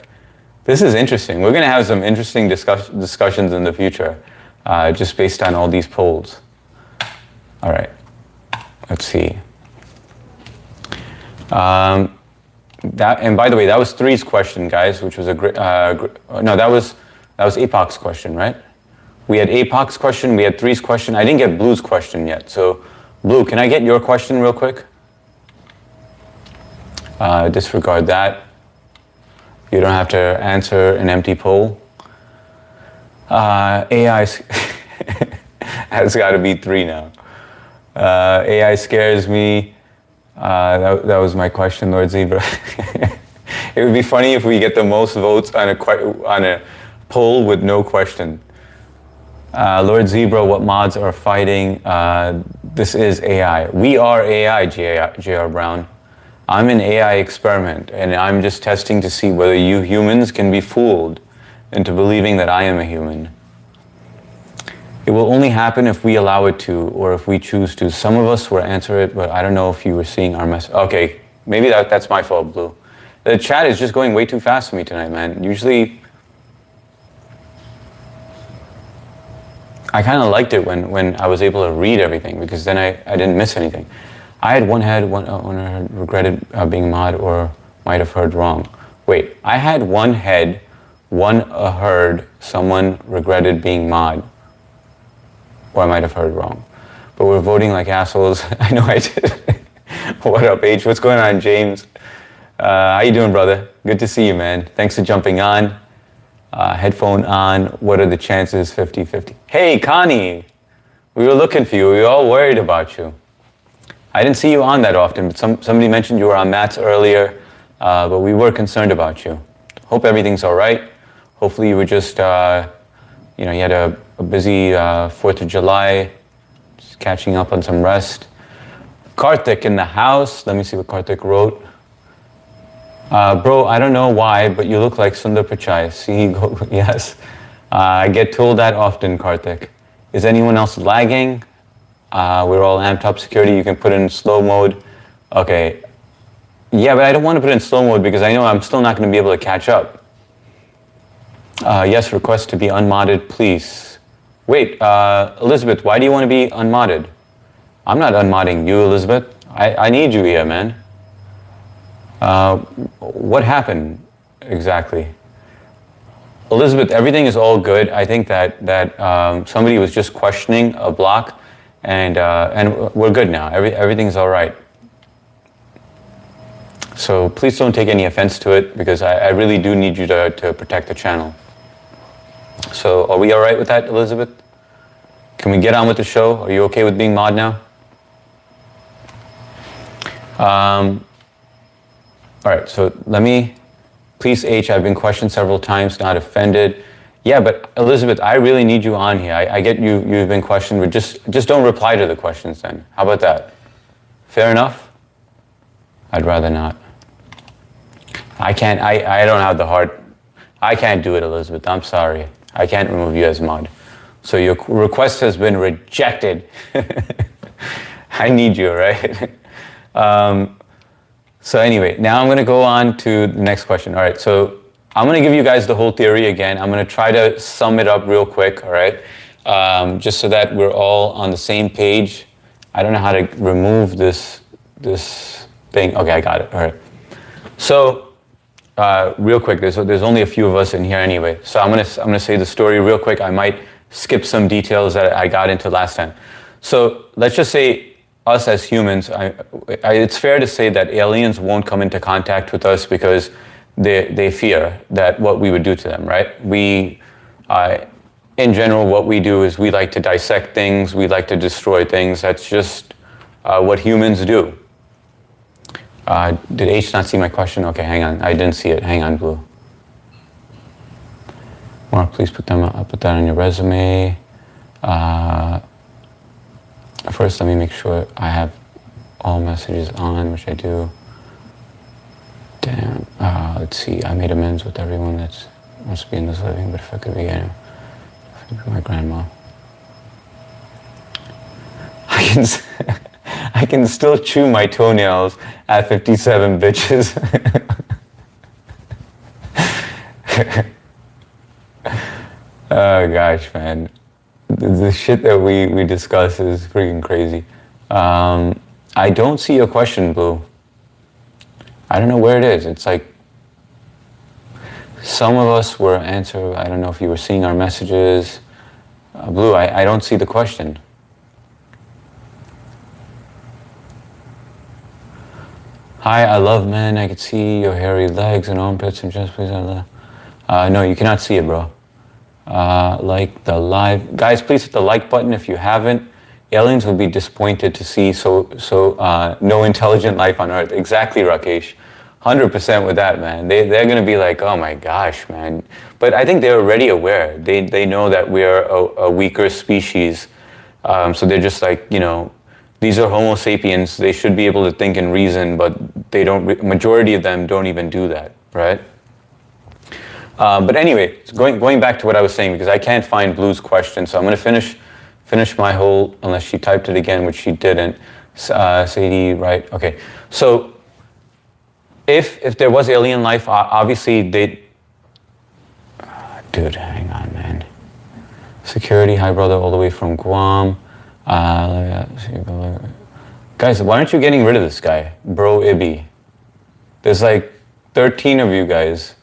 A: This is interesting. We're going to have some interesting discussions in the future, just based on all these polls. All right, let's see. And by the way, that was 3's question, guys, which was a great, no, that was APOC's question, right? We had APOC's question, we had 3's question. I didn't get Blue's question yet. So, Blue, can I get your question real quick? Disregard that. You don't have to answer an empty poll. AI has got to be 3 now. AI scares me. That was my question, Lord Zebra. It would be funny if we get the most votes on a poll with no question. Lord Zebra, what mods are fighting? This is AI. We are AI, J.R. Brown. I'm an AI experiment, and I'm just testing to see whether you humans can be fooled into believing that I am a human. It will only happen if we allow it to, or if we choose to. Some of us will answer it, but I don't know if you were seeing our message. Okay, maybe that's my fault, Blue. The chat is just going way too fast for me tonight, man. Usually, I kind of liked it when I was able to read everything, because then I didn't miss anything. I had one head, one heard regretted being mod, or might have heard wrong. Wait, I had one head, one heard someone regretted being mod. Or I might have heard wrong. But we're voting like assholes. I know I did. What up, H? What's going on, James? How you doing, brother? Good to see you, man. Thanks for jumping on. Headphone on. What are the chances? 50-50. Hey, Connie. We were looking for you. We were all worried about you. I didn't see you on that often, but somebody mentioned you were on Matt's earlier, but we were concerned about you. Hope everything's all right. Hopefully you were just, you had a busy 4th of July, just catching up on some rest. Karthik in the house. Let me see what Karthik wrote. Bro, I don't know why, but you look like Sundar Pichai. See, yes. I get told that often, Karthik. Is anyone else lagging? We're all amped up. Security, you can put it in slow mode. Okay. Yeah, but I don't want to put it in slow mode because I know I'm still not going to be able to catch up. Yes, request to be unmodded, please. Wait, Elizabeth, why do you want to be unmodded? I'm not unmodding you, Elizabeth. I need you here, man. What happened exactly? Elizabeth, everything is all good. I think that somebody was just questioning a block, and we're good now. Everything's all right. So please don't take any offense to it because I really do need you to protect the channel. So are we all right with that, Elizabeth? Can we get on with the show? Are you okay with being mod now? All right, so let me, please H, I've been questioned several times, not offended. Yeah, but Elizabeth, I really need you on here. I get you've been questioned, but just don't reply to the questions then. How about that? Fair enough? I'd rather not. I don't have the heart. I can't do it, Elizabeth, I'm sorry. I can't remove you as mod. So your request has been rejected. I need you, right? So anyway, now I'm going to go on to the next question. All right, so I'm going to give you guys the whole theory again. I'm going to try to sum it up real quick, all right? Just so that we're all on the same page. I don't know how to remove this thing. Okay, I got it, all right. So real quick, there's only a few of us in here anyway. So I'm gonna say the story real quick. I might skip some details that I got into last time. So let's just say us as humans, it's fair to say that aliens won't come into contact with us because they fear that what we would do to them, right? We, in general, what we do is we like to dissect things, we like to destroy things. That's just what humans do. Did H not see my question? Okay, hang on. I didn't see it. Hang on, Blue. Mark, please put that on your resume. First, let me make sure I have all messages on, which I do. Damn. Let's see. I made amends with everyone that must be in this living, but if I could be anyone, if I could be my grandma. I can still chew my toenails at 57, bitches. Oh gosh, man. The shit that we discuss is freaking crazy. I don't see your question, Blue. I don't know where it is. It's like some of us were answering. I don't know if you were seeing our messages. Blue, I don't see the question. Hi, I love men. I can see your hairy legs and armpits and just please. No, you cannot see it, bro. Like the live guys, please hit the like button if you haven't. Aliens will be disappointed to see no intelligent life on Earth. Exactly, Rakesh. 100% with that, man. They're gonna be like, oh my gosh, man. But I think they're already aware. They know that we are a weaker species. So they're just like, you know, these are Homo sapiens. They should be able to think and reason, but they don't. Majority of them don't even do that, right? But anyway, going back to what I was saying, because I can't find Blue's question, so I'm going to finish my whole, unless she typed it again, which she didn't. Sadie, right? Okay. So if there was alien life, obviously they... Dude, hang on, man. Security, hi brother, all the way from Guam. Guys, why aren't you getting rid of this guy? Bro Ibby. There's like 13 of you guys.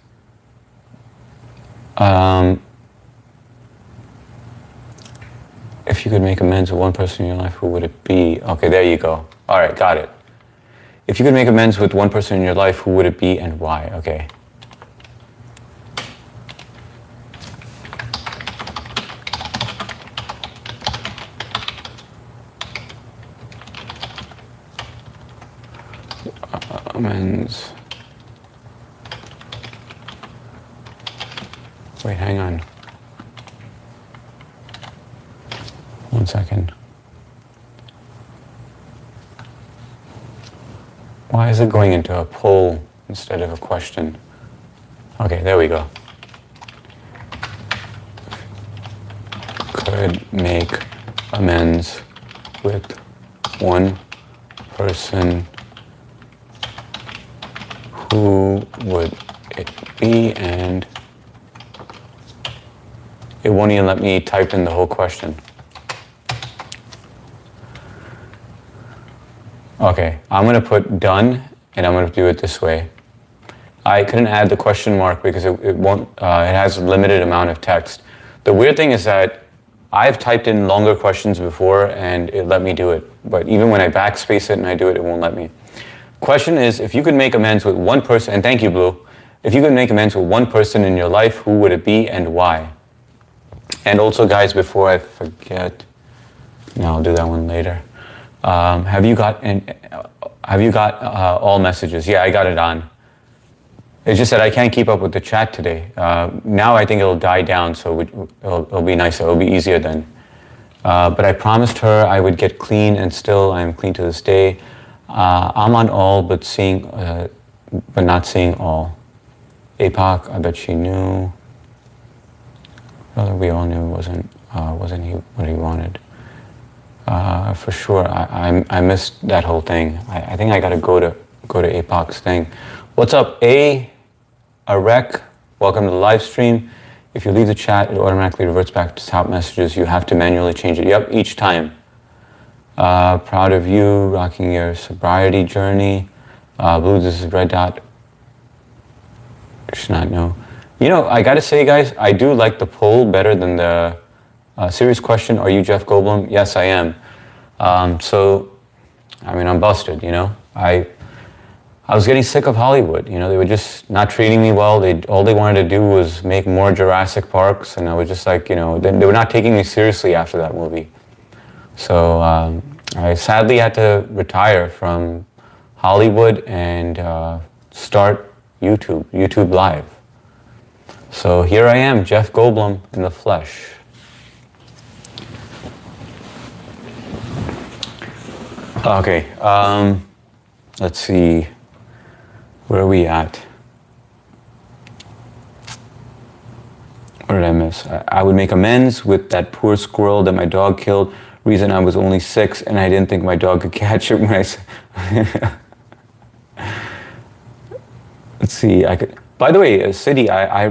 A: If you could make amends with one person in your life, who would it be? Okay, there you go. All right, got it. If you could make amends with one person in your life, who would it be and why? Okay. Amends. Wait, hang on. 1 second. Why is it going into a poll? instead of a question. Okay, there we go. Could make amends with one person. Who would it be? And it won't even let me type in the whole question. Okay, I'm gonna put done, and I'm gonna do it this way. I couldn't add the question mark because it won't. It has a limited amount of text. The weird thing is that I've typed in longer questions before, and it let me do it. But even when I backspace it and I do it, it won't let me. Question is, if you could make amends with one person, and thank you, Blue. If you could make amends with one person in your life, who would it be and why? And also, guys, before I forget, no, I'll do that one later. Have you got all messages? Yeah, I got it on. It's just that I can't keep up with the chat today. Now I think it'll die down, so it'll be nicer. It'll be easier then. But I promised her I would get clean, and still I am clean to this day. I'm on all, but not seeing all. APOC, I bet she knew. Well, we all knew wasn't he what he wanted. For sure, I missed that whole thing. I think I gotta go to APOC's thing. What's up, Arek? Welcome to the live stream. If you leave the chat, it automatically reverts back to top messages. You have to manually change it. Yep, each time. Proud of you, rocking your sobriety journey. Blue, this is Red Dot. Should not know. You know, I gotta say, guys, I do like the poll better than the serious question. Are you Jeff Goldblum? Yes, I am. So, I mean, I'm busted, you know? I was getting sick of Hollywood. You know, they were just not treating me well. All they wanted to do was make more Jurassic Parks, and I was just like, you know, they were not taking me seriously after that movie. So I sadly had to retire from Hollywood and start YouTube Live. So here I am, Jeff Goldblum in the flesh. Okay, let's see. Where are we at? What did I miss? I would make amends with that poor squirrel that my dog killed. Reason I was only 6 and I didn't think my dog could catch it when Let's see. By the way, City, I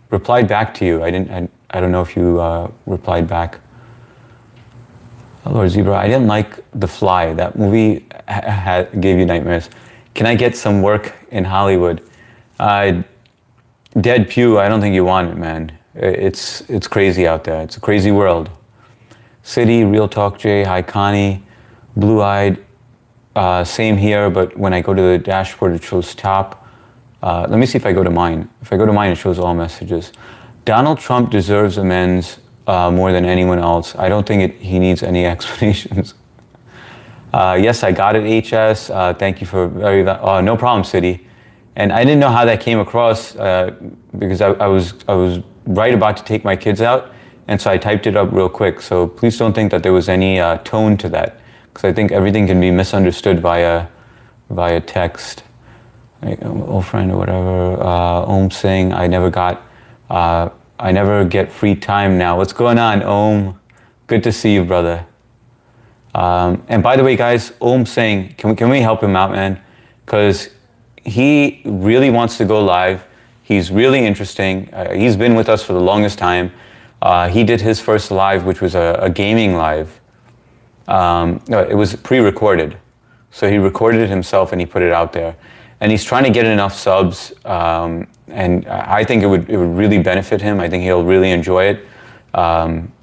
A: replied back to you. I don't know if you replied back. Oh, Lord Zebra, I didn't like The Fly. That movie gave you nightmares. Can I get some work in Hollywood? Dead Pew, I don't think you want it, man. It's crazy out there. It's a crazy world. City, Real Talk J, hi Connie, Blue Eyed, same here, but when I go to the dashboard, it shows top. Let me see if I go to mine. If I go to mine, it shows all messages. Donald Trump deserves amends more than anyone else. I don't think he needs any explanations. Yes, I got it, HS. Thank you for no problem, City. And I didn't know how that came across because I was right about to take my kids out, and so I typed it up real quick. So please don't think that there was any tone to that, because I think everything can be misunderstood via text. Like, old friend or whatever. Om Singh, I never get free time now. What's going on, Om? Good to see you, brother. And by the way, guys, Om Singh, can we help him out, man? Because he really wants to go live. He's really interesting. He's been with us for the longest time. He did his first live, which was a gaming live. It was pre-recorded. So he recorded it himself and he put it out there. And he's trying to get enough subs. And I think it would really benefit him. I think he'll really enjoy it.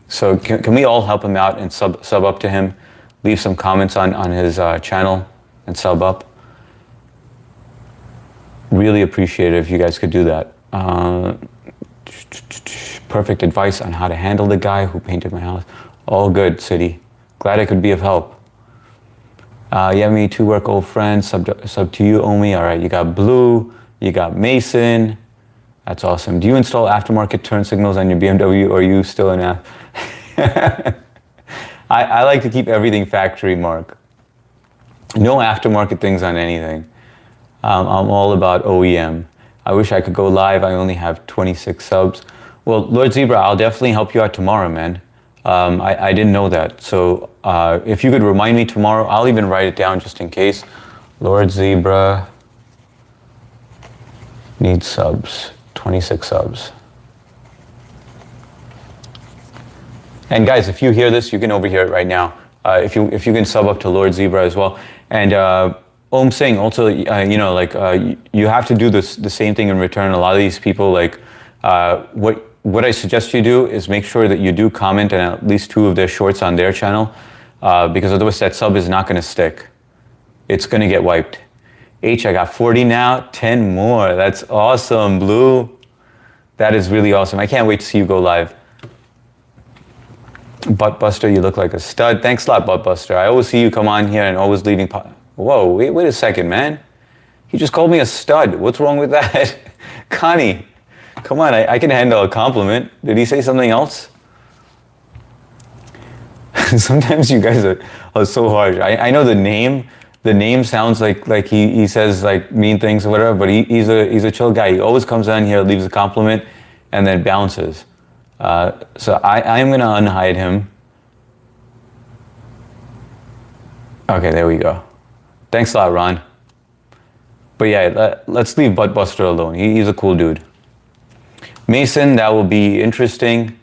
A: So can we all help him out and sub up to him? Leave some comments on his channel and sub up. Really appreciate it if you guys could do that. Perfect advice on how to handle the guy who painted my house. All good, City. Glad I could be of help. Yeah, me too, work old friend. Sub to you, Omi. All right, you got Blue. You got Mason. That's awesome. Do you install aftermarket turn signals on your BMW, or are you still in a... I like to keep everything factory, Mark. No aftermarket things on anything. I'm all about OEM. I wish I could go live. I only have 26 subs. Well, Lord Zebra, I'll definitely help you out tomorrow, man. I didn't know that. So if you could remind me tomorrow, I'll even write it down just in case. Lord Zebra needs subs, 26 subs. And guys, if you hear this, you can overhear it right now. If you can sub up to Lord Zebra as well. And Om Singh, also, you have to do the same thing in return. A lot of these people, what I suggest you do is make sure that you do comment on at least 2 of their shorts on their channel, because otherwise that sub is not going to stick. It's going to get wiped. H, I got 40 now, 10 more. That's awesome, Blue. That is really awesome. I can't wait to see you go live. Buttbuster, you look like a stud. Thanks a lot, Buttbuster. I always see you come on here and always leaving. Whoa, wait a second, man. He just called me a stud. What's wrong with that? Connie, come on, I can handle a compliment. Did he say something else? Sometimes you guys are so harsh. I know the name sounds like he says like mean things or whatever, but he's a chill guy. He always comes on here, leaves a compliment, and then bounces. So I am going to unhide him. Okay, there we go. Thanks a lot, Ron. But yeah, let's leave Buttbuster alone. He's a cool dude. Mason, that will be interesting.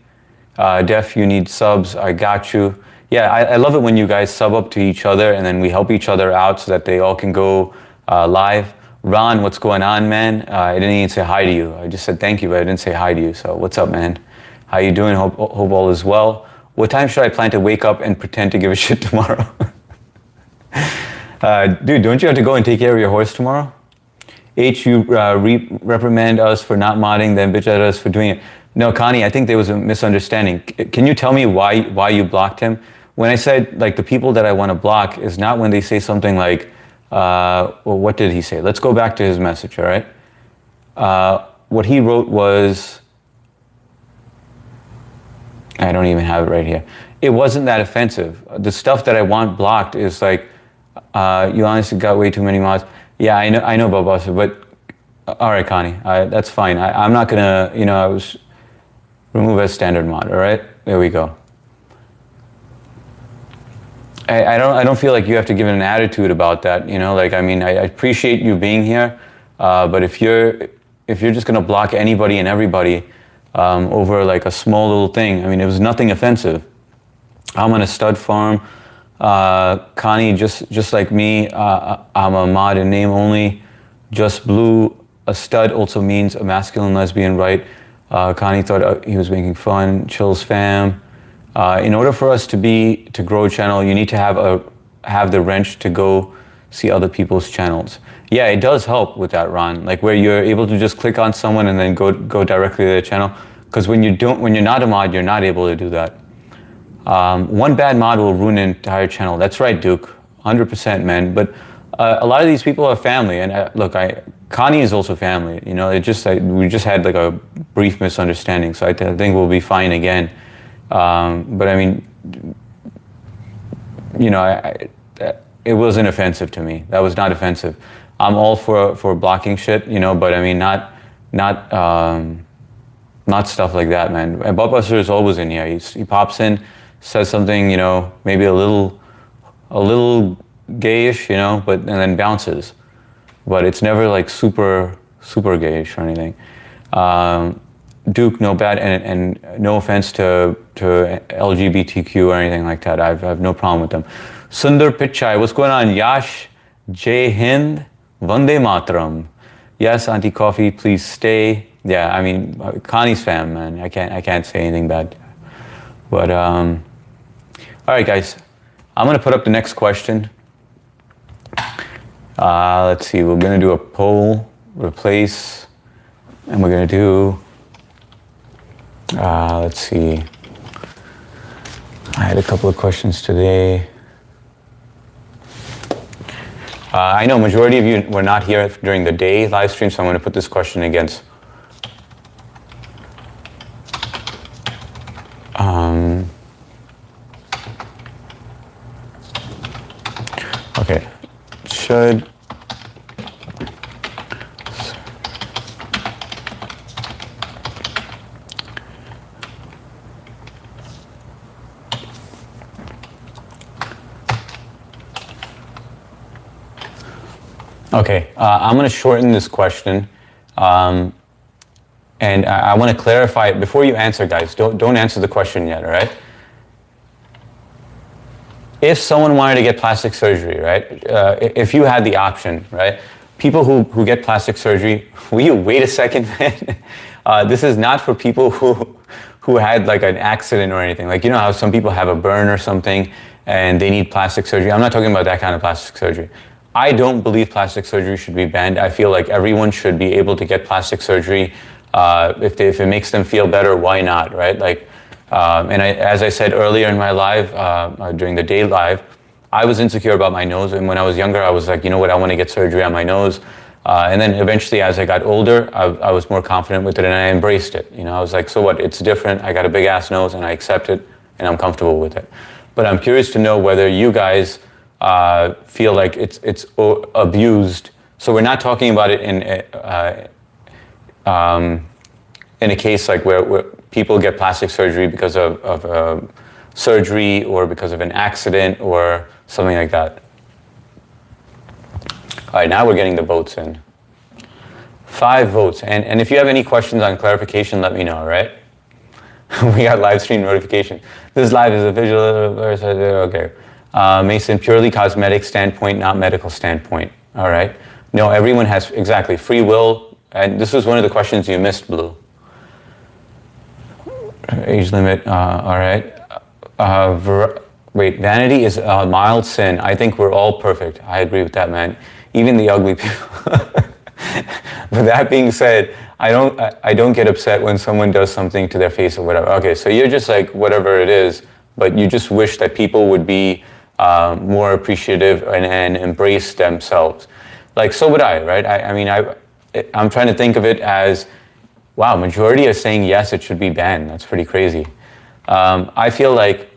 A: Def, you need subs. I got you. Yeah, I love it when you guys sub up to each other and then we help each other out so that they all can go live. Ron, what's going on, man? I didn't even say hi to you. I just said thank you, but I didn't say hi to you. So what's up, man? How you doing? Hope all is well. What time should I plan to wake up and pretend to give a shit tomorrow? Dude, don't you have to go and take care of your horse tomorrow? H, you reprimand us for not modding, then bitch at us for doing it. No, Connie, I think there was a misunderstanding. Can you tell me why you blocked him? When I said, like, the people that I want to block is not when they say something like, well, what did he say? Let's go back to his message, all right? What he wrote was, I don't even have it right here. It wasn't that offensive. The stuff that I want blocked is like, you honestly got way too many mods. Yeah, I know, Bob, but all right, Connie, that's fine. I'm not gonna, I was remove as standard mod. All right, there we go. I don't feel like you have to give it an attitude about that. I mean, I appreciate you being here, but if you're just gonna block anybody and everybody over like a small little thing, I mean, it was nothing offensive. I'm on a stud farm. Connie, just like me, I'm a mod in name only. Just Blue, a stud also means a masculine lesbian, right? Connie thought he was making fun. Chills fam. In order for us to grow a channel, you need to have the wrench to go see other people's channels. Yeah, it does help with that, Ron. Like where you're able to just click on someone and then go directly to their channel. Because when you're not a mod, you're not able to do that. One bad mod will ruin an entire channel. That's right, Duke. 100%, man. But a lot of these people are family, and look, Connie is also family. We just had like a brief misunderstanding, so I think we'll be fine again. But I mean, it wasn't offensive to me. That was not offensive. I'm all for blocking shit, but I mean, not stuff like that, man. And Buttbuster is always in here. He pops in, says something, maybe a little gayish, and then bounces. But it's never like super gayish or anything. Duke, no bad, and no offense to LGBTQ or anything like that. I have no problem with them. Sundar Pichai, what's going on? Yash, Jai Hind, Vande Mataram. Yes, Auntie Coffee, please stay. Yeah, I mean, Connie's fam, man. I can't say anything bad. But all right, guys, I'm gonna put up the next question. Let's see. We're gonna do a poll, replace, and we're gonna do. Let's see. I had a couple of questions today. I know majority of you were not here during the day live stream, so I'm going to put this question against. Okay. Should Okay, I'm going to shorten this question, and I want to clarify it before you answer, guys. Don't answer the question yet, all right? If someone wanted to get plastic surgery, right? If you had the option, right? People who get plastic surgery, will you wait a second, man? This is not for people who had like an accident or anything. Like, you know how some people have a burn or something and they need plastic surgery. I'm not talking about that kind of plastic surgery. I don't believe plastic surgery should be banned. I feel like everyone should be able to get plastic surgery. If it makes them feel better, why not, right? Like, as I said earlier in my live, during the day live, I was insecure about my nose. And when I was younger, I was like, you know what, I want to get surgery on my nose. And then eventually, as I got older, I was more confident with it and I embraced it. You know, I was like, so what, it's different. I got a big ass nose and I accept it and I'm comfortable with it. But I'm curious to know whether you guys feel like it's abused. So we're not talking about it in a case like where people get plastic surgery because of surgery or because of an accident or something like that. All right, now we're getting the votes in. 5 votes. And if you have any questions on clarification, let me know, all right? We got live stream notification. This live is a visual, okay. Mason, purely cosmetic standpoint, not medical standpoint, all right? No, everyone has, exactly, free will. And this was one of the questions you missed, Blue. Age limit, all right. Wait, vanity is a mild sin. I think we're all perfect. I agree with that, man. Even the ugly people. But that being said, I don't get upset when someone does something to their face or whatever. Okay, so you're just like whatever it is, but you just wish that people would be more appreciative and embrace themselves. Like, so would I, right? I'm trying to think of it as, wow, majority are saying yes, it should be banned. That's pretty crazy. I feel like,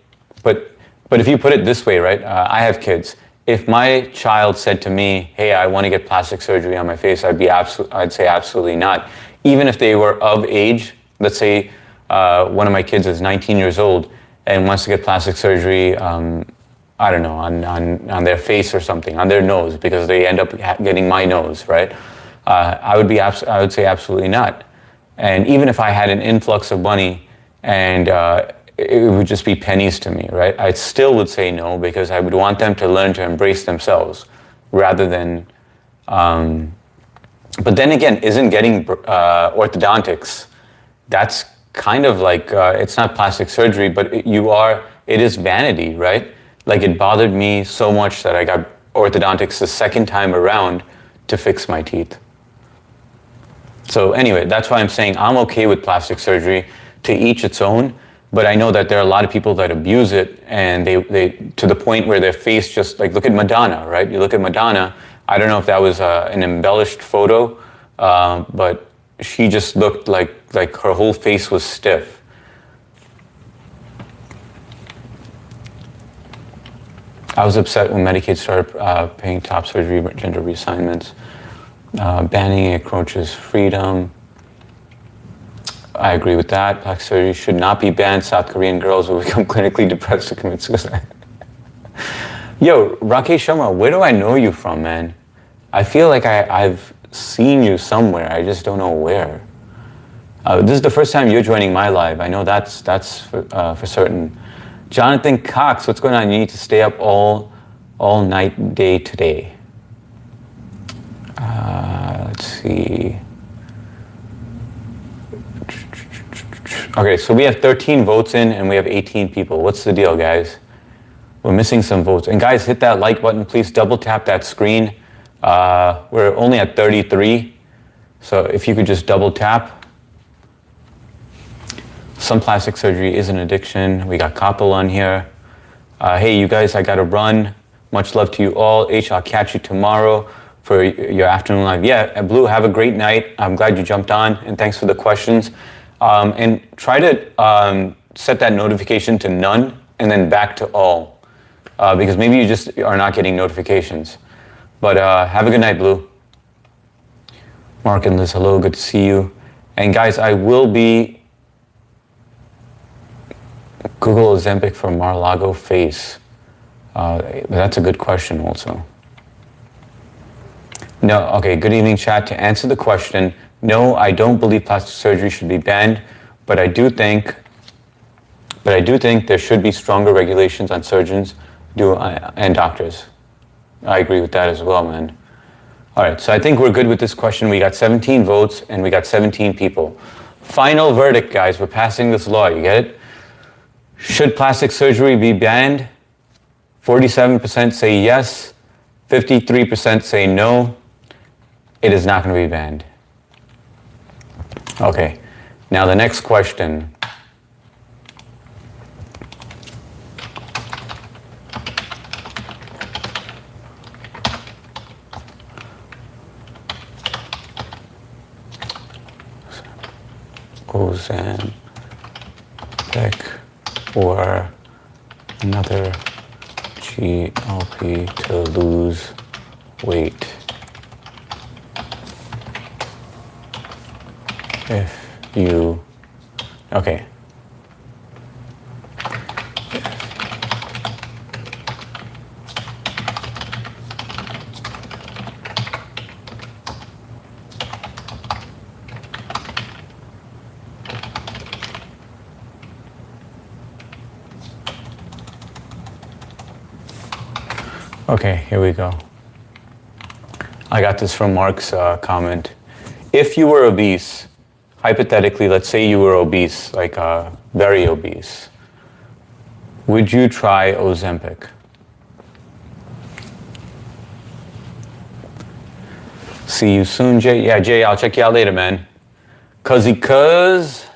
A: but if you put it this way, right? I have kids. If my child said to me, hey, I want to get plastic surgery on my face, I'd say absolutely not. Even if they were of age, let's say one of my kids is 19 years old and wants to get plastic surgery, I don't know, on their face or something, on their nose, because they end up getting my nose, right? I would say absolutely not. And even if I had an influx of money and it would just be pennies to me, right? I still would say no because I would want them to learn to embrace themselves rather than, but then again, isn't getting orthodontics, that's kind of like, it's not plastic surgery, but it is vanity, right? Like it bothered me so much that I got orthodontics the second time around to fix my teeth. So anyway, that's why I'm saying I'm okay with plastic surgery, to each its own. But I know that there are a lot of people that abuse it, and they to the point where their face just, like, look at Madonna, right? You look at Madonna, I don't know if that was an embellished photo, but she just looked like her whole face was stiff. I was upset when Medicaid started paying top surgery gender reassignments. Banning encroaches freedom. I agree with that. Plastic surgery should not be banned. South Korean girls will become clinically depressed to commit suicide. Yo, Rakesh Sharma, where do I know you from, man? I feel like I've seen you somewhere. I just don't know where. This is the first time you're joining my live. I know that's for certain. Jonathan Cox, what's going on? You need to stay up all night, day today. Let's see. Okay, so we have 13 votes in and we have 18 people. What's the deal, guys? We're missing some votes. And guys, hit that like button. Please double tap that screen. We're only at 33. So if you could just double tap. Some plastic surgery is an addiction. We got Koppel on here. Hey, you guys, I gotta run. Much love to you all. H, I'll catch you tomorrow for your afternoon live. Yeah, Blue, have a great night. I'm glad you jumped on, and thanks for the questions. And try to set that notification to none and then back to all, because maybe you just are not getting notifications. But have a good night, Blue. Mark and Liz, hello, good to see you. And guys, I will be Google Ozempic for Mar-a-Lago face. That's a good question also. No, okay, good evening, chat. To answer the question, no, I don't believe plastic surgery should be banned, but I do think there should be stronger regulations on surgeons and doctors. I agree with that as well, man. All right, so I think we're good with this question. We got 17 votes and we got 17 people. Final verdict, guys. We're passing this law, you get it? Should plastic surgery be banned? 47% say yes, 53% say no. It is not going to be banned. Okay, now the next question. Ozempic or another GLP to lose weight. If you, okay. Okay, here we go. I got this from Mark's comment. If you were obese, hypothetically, let's say you were obese, like very obese, would you try Ozempic? See you soon, Jay. Yeah, Jay, I'll check you out later, man. Cuz.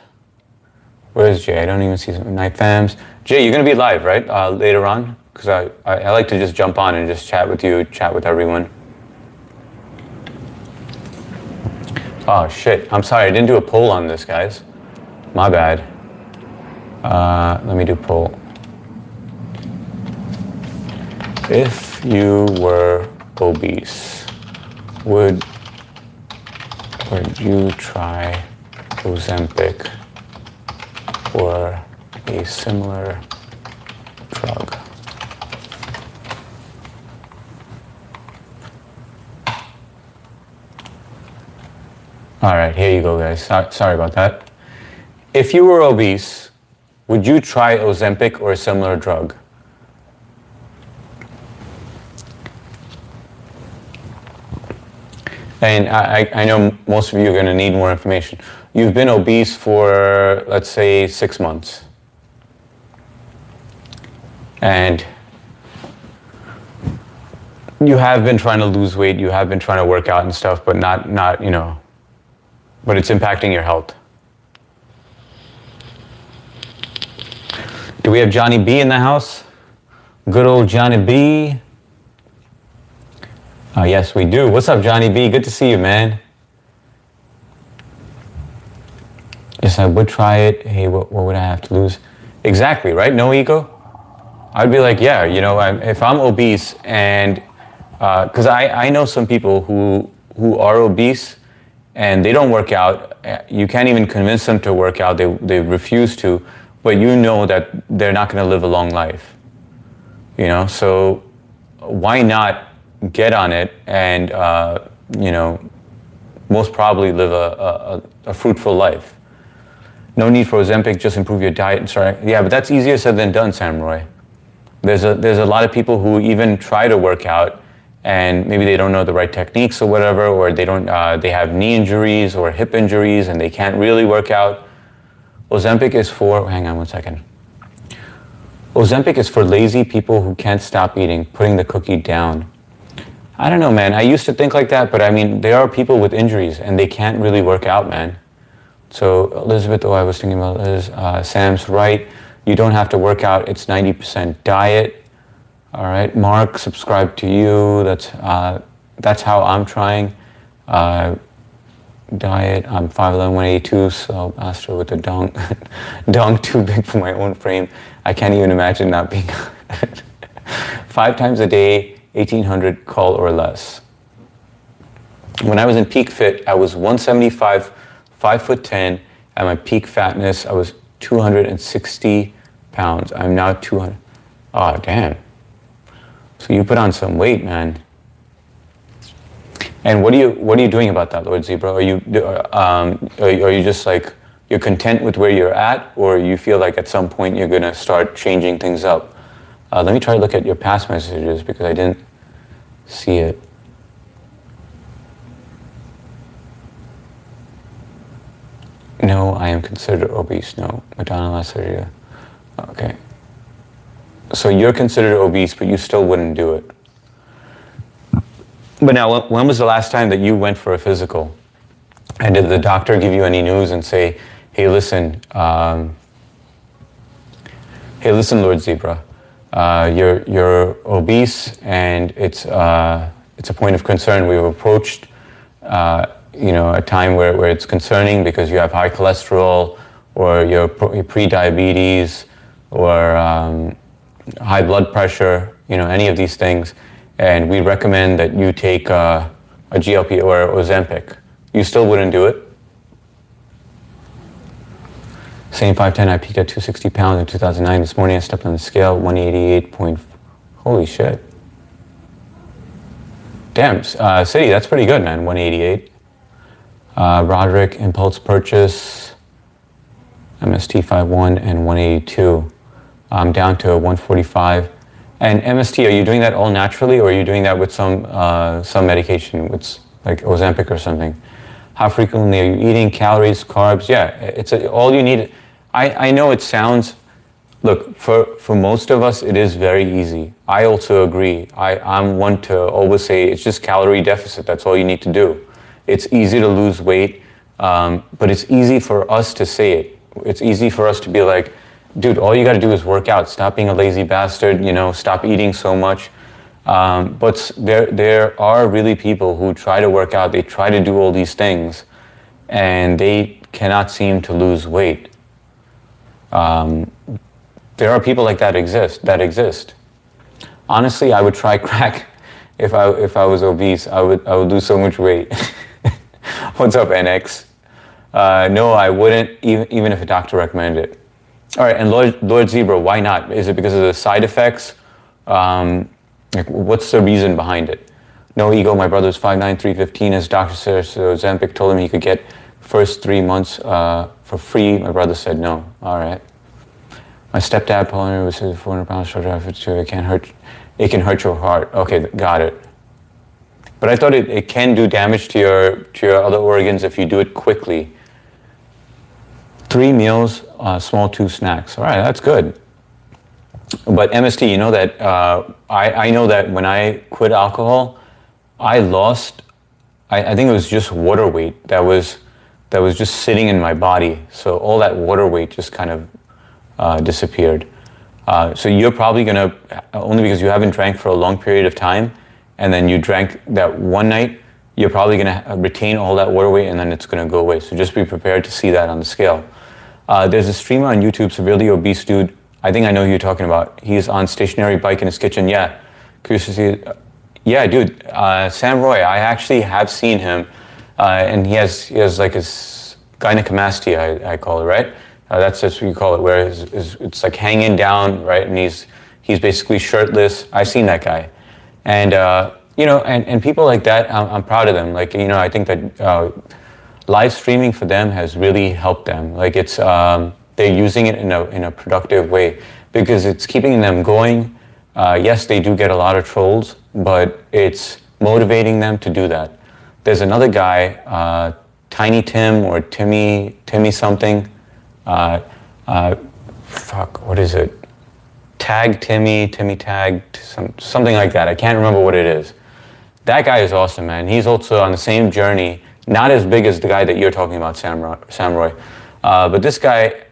A: Where's Jay? I don't even see some night fams. Jay, you're gonna be live, right? Later on? Because I like to just jump on and just chat with you, chat with everyone. Oh shit, I'm sorry, I didn't do a poll on this, guys. My bad. Let me do poll. If you were obese, would you try Ozempic or a similar drug? All right, here you go, guys. Sorry about that. If you were obese, would you try Ozempic or a similar drug? And I know most of you are going to need more information. You've been obese for, let's say, 6 months. And you have been trying to lose weight, you have been trying to work out and stuff, but not, you know, but it's impacting your health. Do we have Johnny B in the house? Good old Johnny B. Yes, we do. What's up, Johnny B? Good to see you, man. Yes, I would try it. Hey, what would I have to lose? Exactly, right? No ego? I'd be like, yeah, you know, if I'm obese and, because I know some people who are obese and they don't work out. You can't even convince them to work out. They refuse to, but you know that they're not going to live a long life. You know, so why not get on it and, you know, most probably live a fruitful life. No need for Ozempic, just improve your diet and start. Yeah, but that's easier said than done, Sam Roy. There's a lot of people who even try to work out and maybe they don't know the right techniques or whatever, or they don't, they have knee injuries or hip injuries and they can't really work out. Ozempic is for, hang on one second. Ozempic is for lazy people who can't stop eating, putting the cookie down. I don't know, man. I used to think like that, but I mean, there are people with injuries and they can't really work out, man. So Elizabeth, I was thinking about Liz, Sam's right. You don't have to work out. It's 90% diet. All right, Mark, subscribe to you. That's how I'm trying. Diet, I'm 5'11", 182, so Astro with a dong. Dong too big for my own frame. I can't even imagine not being 5 times a day, 1,800 call or less. When I was in peak fit, I was 175, 5'10". At my peak fatness, I was 260 pounds. I'm now 200. Oh, damn. So you put on some weight, man. And what are you doing about that, Lord Zebra? Are you just like, you're content with where you're at, or you feel like at some point you're gonna start changing things up? Let me try to look at your past messages because I didn't see it. No, I am considered obese. No, Madonna last surgery. Okay. So you're considered obese, but you still wouldn't do it. But now, when was the last time that you went for a physical? And did the doctor give you any news and say, hey, listen, Lord Zebra, you're obese, and it's a point of concern. We've approached a time where it's concerning because you have high cholesterol, or you're pre-diabetes, or high blood pressure, any of these things. And we recommend that you take a GLP or Ozempic. You still wouldn't do it? Same 5'10", I peaked at 260 pounds in 2009. This morning I stepped on the scale, 188. Holy shit. Damn, City, that's pretty good, man, 188. Roderick, impulse purchase, MST 51 and 182. I'm down to 145. And MST, are you doing that all naturally, or are you doing that with some medication, with like Ozempic or something? How frequently are you eating? Calories, carbs? Yeah, it's all you need. I know it sounds, look, for most of us, it is very easy. I also agree. I'm one to always say it's just calorie deficit. That's all you need to do. It's easy to lose weight, but it's easy for us to say it. It's easy for us to be like, dude, all you got to do is work out. Stop being a lazy bastard, stop eating so much. But there are really people who try to work out. They try to do all these things, and they cannot seem to lose weight. There are people like that exist. Honestly, I would try crack if I was obese. I would lose so much weight. What's up, NX? No, I wouldn't, even if a doctor recommended it. All right, and Lord Zebra, why not? Is it because of the side effects? What's the reason behind it? No ego, my brother's 5'9", 315. His doctor said Ozempic told him he could get first 3 months for free. My brother said no. All right. My stepdad, Paul, was 400 pounds, short of 52. It can hurt your heart. Okay, got it. But I thought it can do damage to your other organs if you do it quickly. 3 meals, small 2 snacks. All right, that's good. But MST, you know that I know that when I quit alcohol, I lost. I think it was just water weight that was just sitting in my body. So all that water weight just kind of disappeared. So you're probably gonna, only because you haven't drank for a long period of time, and then you drank that one night, you're probably gonna retain all that water weight, and then it's gonna go away. So just be prepared to see that on the scale. There's a streamer on YouTube, severely obese dude. I think I know who you're talking about. He's on stationary bike in his kitchen. Yeah, curious to see. Yeah, dude, Sam Roy. I actually have seen him, and he has like his gynecomastia, I call it, right? That's what you call it, where it's like hanging down, right? And he's basically shirtless. I've seen that guy, and and people like that, I'm proud of them. Like, I think that live streaming for them has really helped them. Like, it's they're using it in a productive way because it's keeping them going. Yes, they do get a lot of trolls, but it's motivating them to do that. There's another guy, Tiny Tim or Timmy something. What is it? Tag Timmy Tag, something like that. I can't remember what it is. That guy is awesome, man. He's also on the same journey, not as big as the guy that you're talking about, Sam Roy. But this guy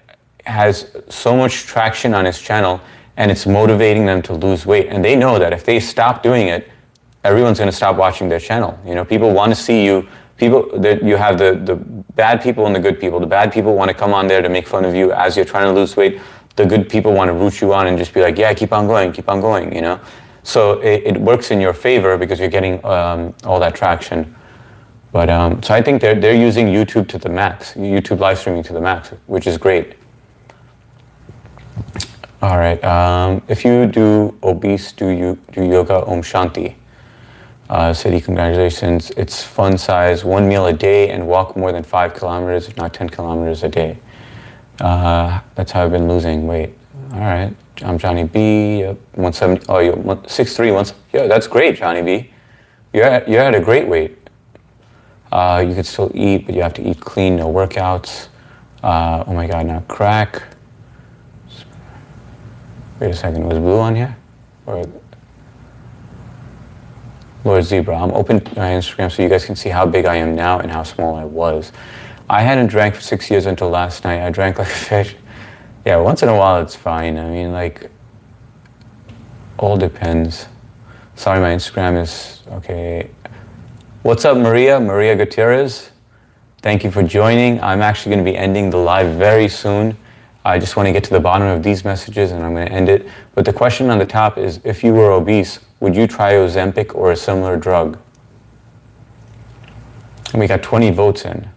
A: has so much traction on his channel, and it's motivating them to lose weight. And they know that if they stop doing it, everyone's going to stop watching their channel. People want to see you. You have the bad people and the good people. The bad people want to come on there to make fun of you as you're trying to lose weight. The good people want to root you on and just be like, yeah, keep on going. So it works in your favor because you're getting all that traction. But so I think they're using YouTube to the max, YouTube live streaming to the max, which is great. All right. If you do obese, do yoga, Om Shanti. City, congratulations. It's fun size, 1 meal a day and walk more than 5 kilometers, if not 10 kilometers a day. That's how I've been losing weight. All right, I'm Johnny B, 170, oh, you're 6'3", yeah, that's great, Johnny B. You're at a great weight. You can still eat, but you have to eat clean, no workouts. Oh my God, now crack. Wait a second, was Blue on here? Or Lord Zebra, I'm open to my Instagram so you guys can see how big I am now and how small I was. I hadn't drank for 6 years until last night. I drank like a fish. Yeah, once in a while it's fine. I mean, like, all depends. Sorry, my Instagram is, okay. What's up, Maria? Maria Gutierrez. Thank you for joining. I'm actually going to be ending the live very soon. I just want to get to the bottom of these messages and I'm going to end it. But the question on the top is, if you were obese, would you try Ozempic or a similar drug? And we got 20 votes in.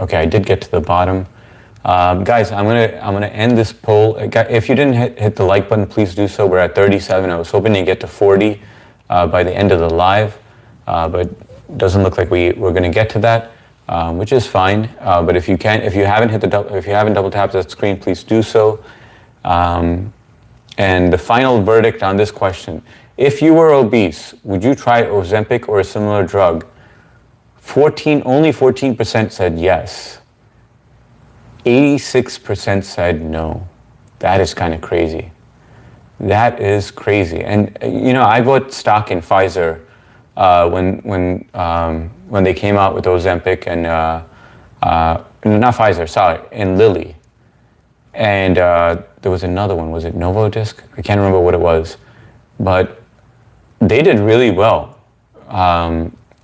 A: Okay, I did get to the bottom. Guys, I'm gonna end this poll. If you didn't hit the like button, please do so. We're at 37. I was hoping to get to 40 by the end of the live, but it doesn't look like we're going to get to that. Which is fine. But if you haven't double tapped that screen, please do so. And the final verdict on this question: if you were obese, would you try Ozempic or a similar drug? Only 14% said yes. 86% said no. That is kind of crazy. That is crazy. And I bought stock in Pfizer when they came out with Ozempic and not Pfizer, sorry, in Lilly. And there was another one. Was it Novodysk? I can't remember what it was, but they did really well.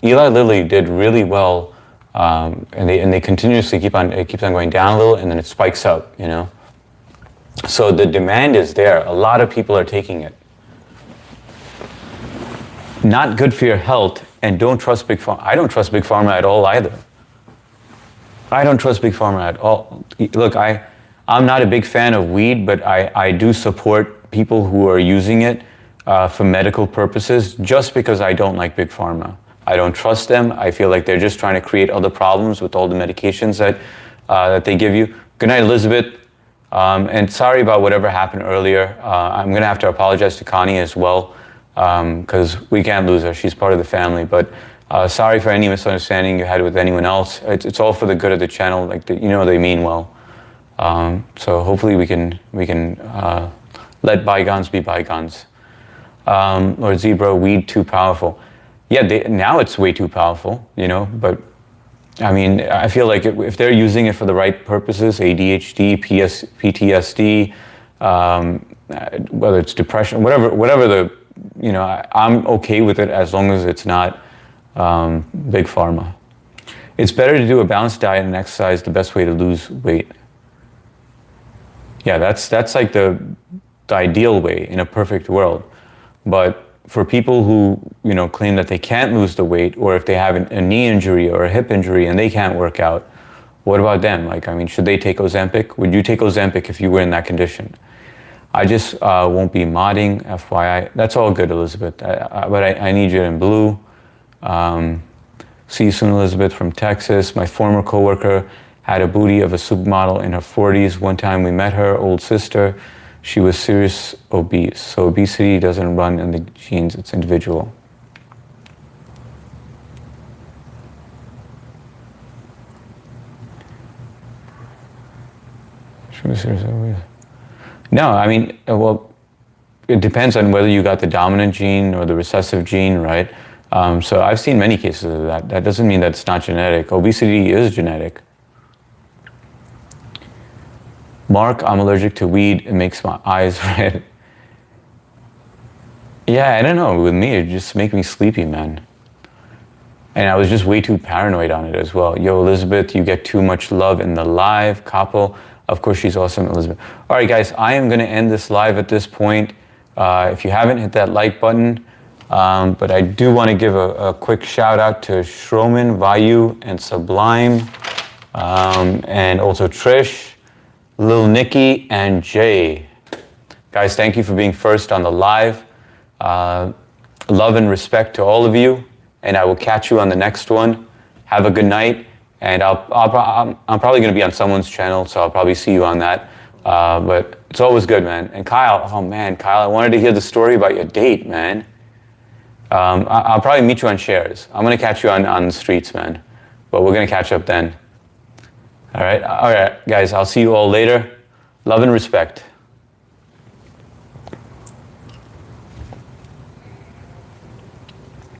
A: Eli Lilly did really well, and they continuously keeps on going down a little, and then it spikes up. So the demand is there. A lot of people are taking it. Not good for your health, and don't trust Big Pharma. I don't trust Big Pharma at all either. I don't trust Big Pharma at all. Look, I'm not a big fan of weed, but I do support people who are using it for medical purposes just because I don't like Big Pharma. I don't trust them. I feel like they're just trying to create other problems with all the medications that they give you. Good night, Elizabeth. And sorry about whatever happened earlier. I'm going to have to apologize to Connie as well because we can't lose her. She's part of the family. But sorry for any misunderstanding you had with anyone else. It's all for the good of the channel. Like they mean well. So hopefully we can let bygones be bygones. Lord Zebra, weed too powerful. Yeah, now it's way too powerful, but I mean, I feel like if they're using it for the right purposes, ADHD, PTSD, whether it's depression, whatever I'm okay with it as long as it's not Big Pharma. It's better to do a balanced diet and exercise, the best way to lose weight. Yeah, that's like the ideal way in a perfect world. But for people who claim that they can't lose the weight, or if they have a knee injury or a hip injury and they can't work out, what about them? Should they take Ozempic? Would you take Ozempic if you were in that condition? I just won't be modding, FYI. That's all good, Elizabeth. But I need you in blue. See you soon, Elizabeth from Texas. My former coworker had a booty of a supermodel in her 40s. One time we met her old sister. She was serious obese. So obesity doesn't run in the genes, it's individual. No, I mean, well, it depends on whether you got the dominant gene or the recessive gene, right? So I've seen many cases of that. That doesn't mean that it's not genetic. Obesity is genetic. Mark, I'm allergic to weed. It makes my eyes red. Yeah, I don't know. With me, it just makes me sleepy, man. And I was just way too paranoid on it as well. Yo, Elizabeth, you get too much love in the live. Capo, of course, she's awesome, Elizabeth. All right, guys, I am going to end this live at this point. If you haven't hit that like button, but I do want to give a quick shout out to Shroman, Vayu, and Sublime, and also Trish, Lil Nikki, and Jay. Guys, thank you for being first on the live. Love and respect to all of you, and I will catch you on the next one. Have a good night, and I'm probably going to be on someone's channel, so I'll probably see you on that. But it's always good, man. And Kyle, oh man, Kyle, I wanted to hear the story about your date, man. I'll probably meet you on shares. I'm going to catch you on the streets, man. But we're going to catch up then. All right, guys, I'll see you all later. Love and respect.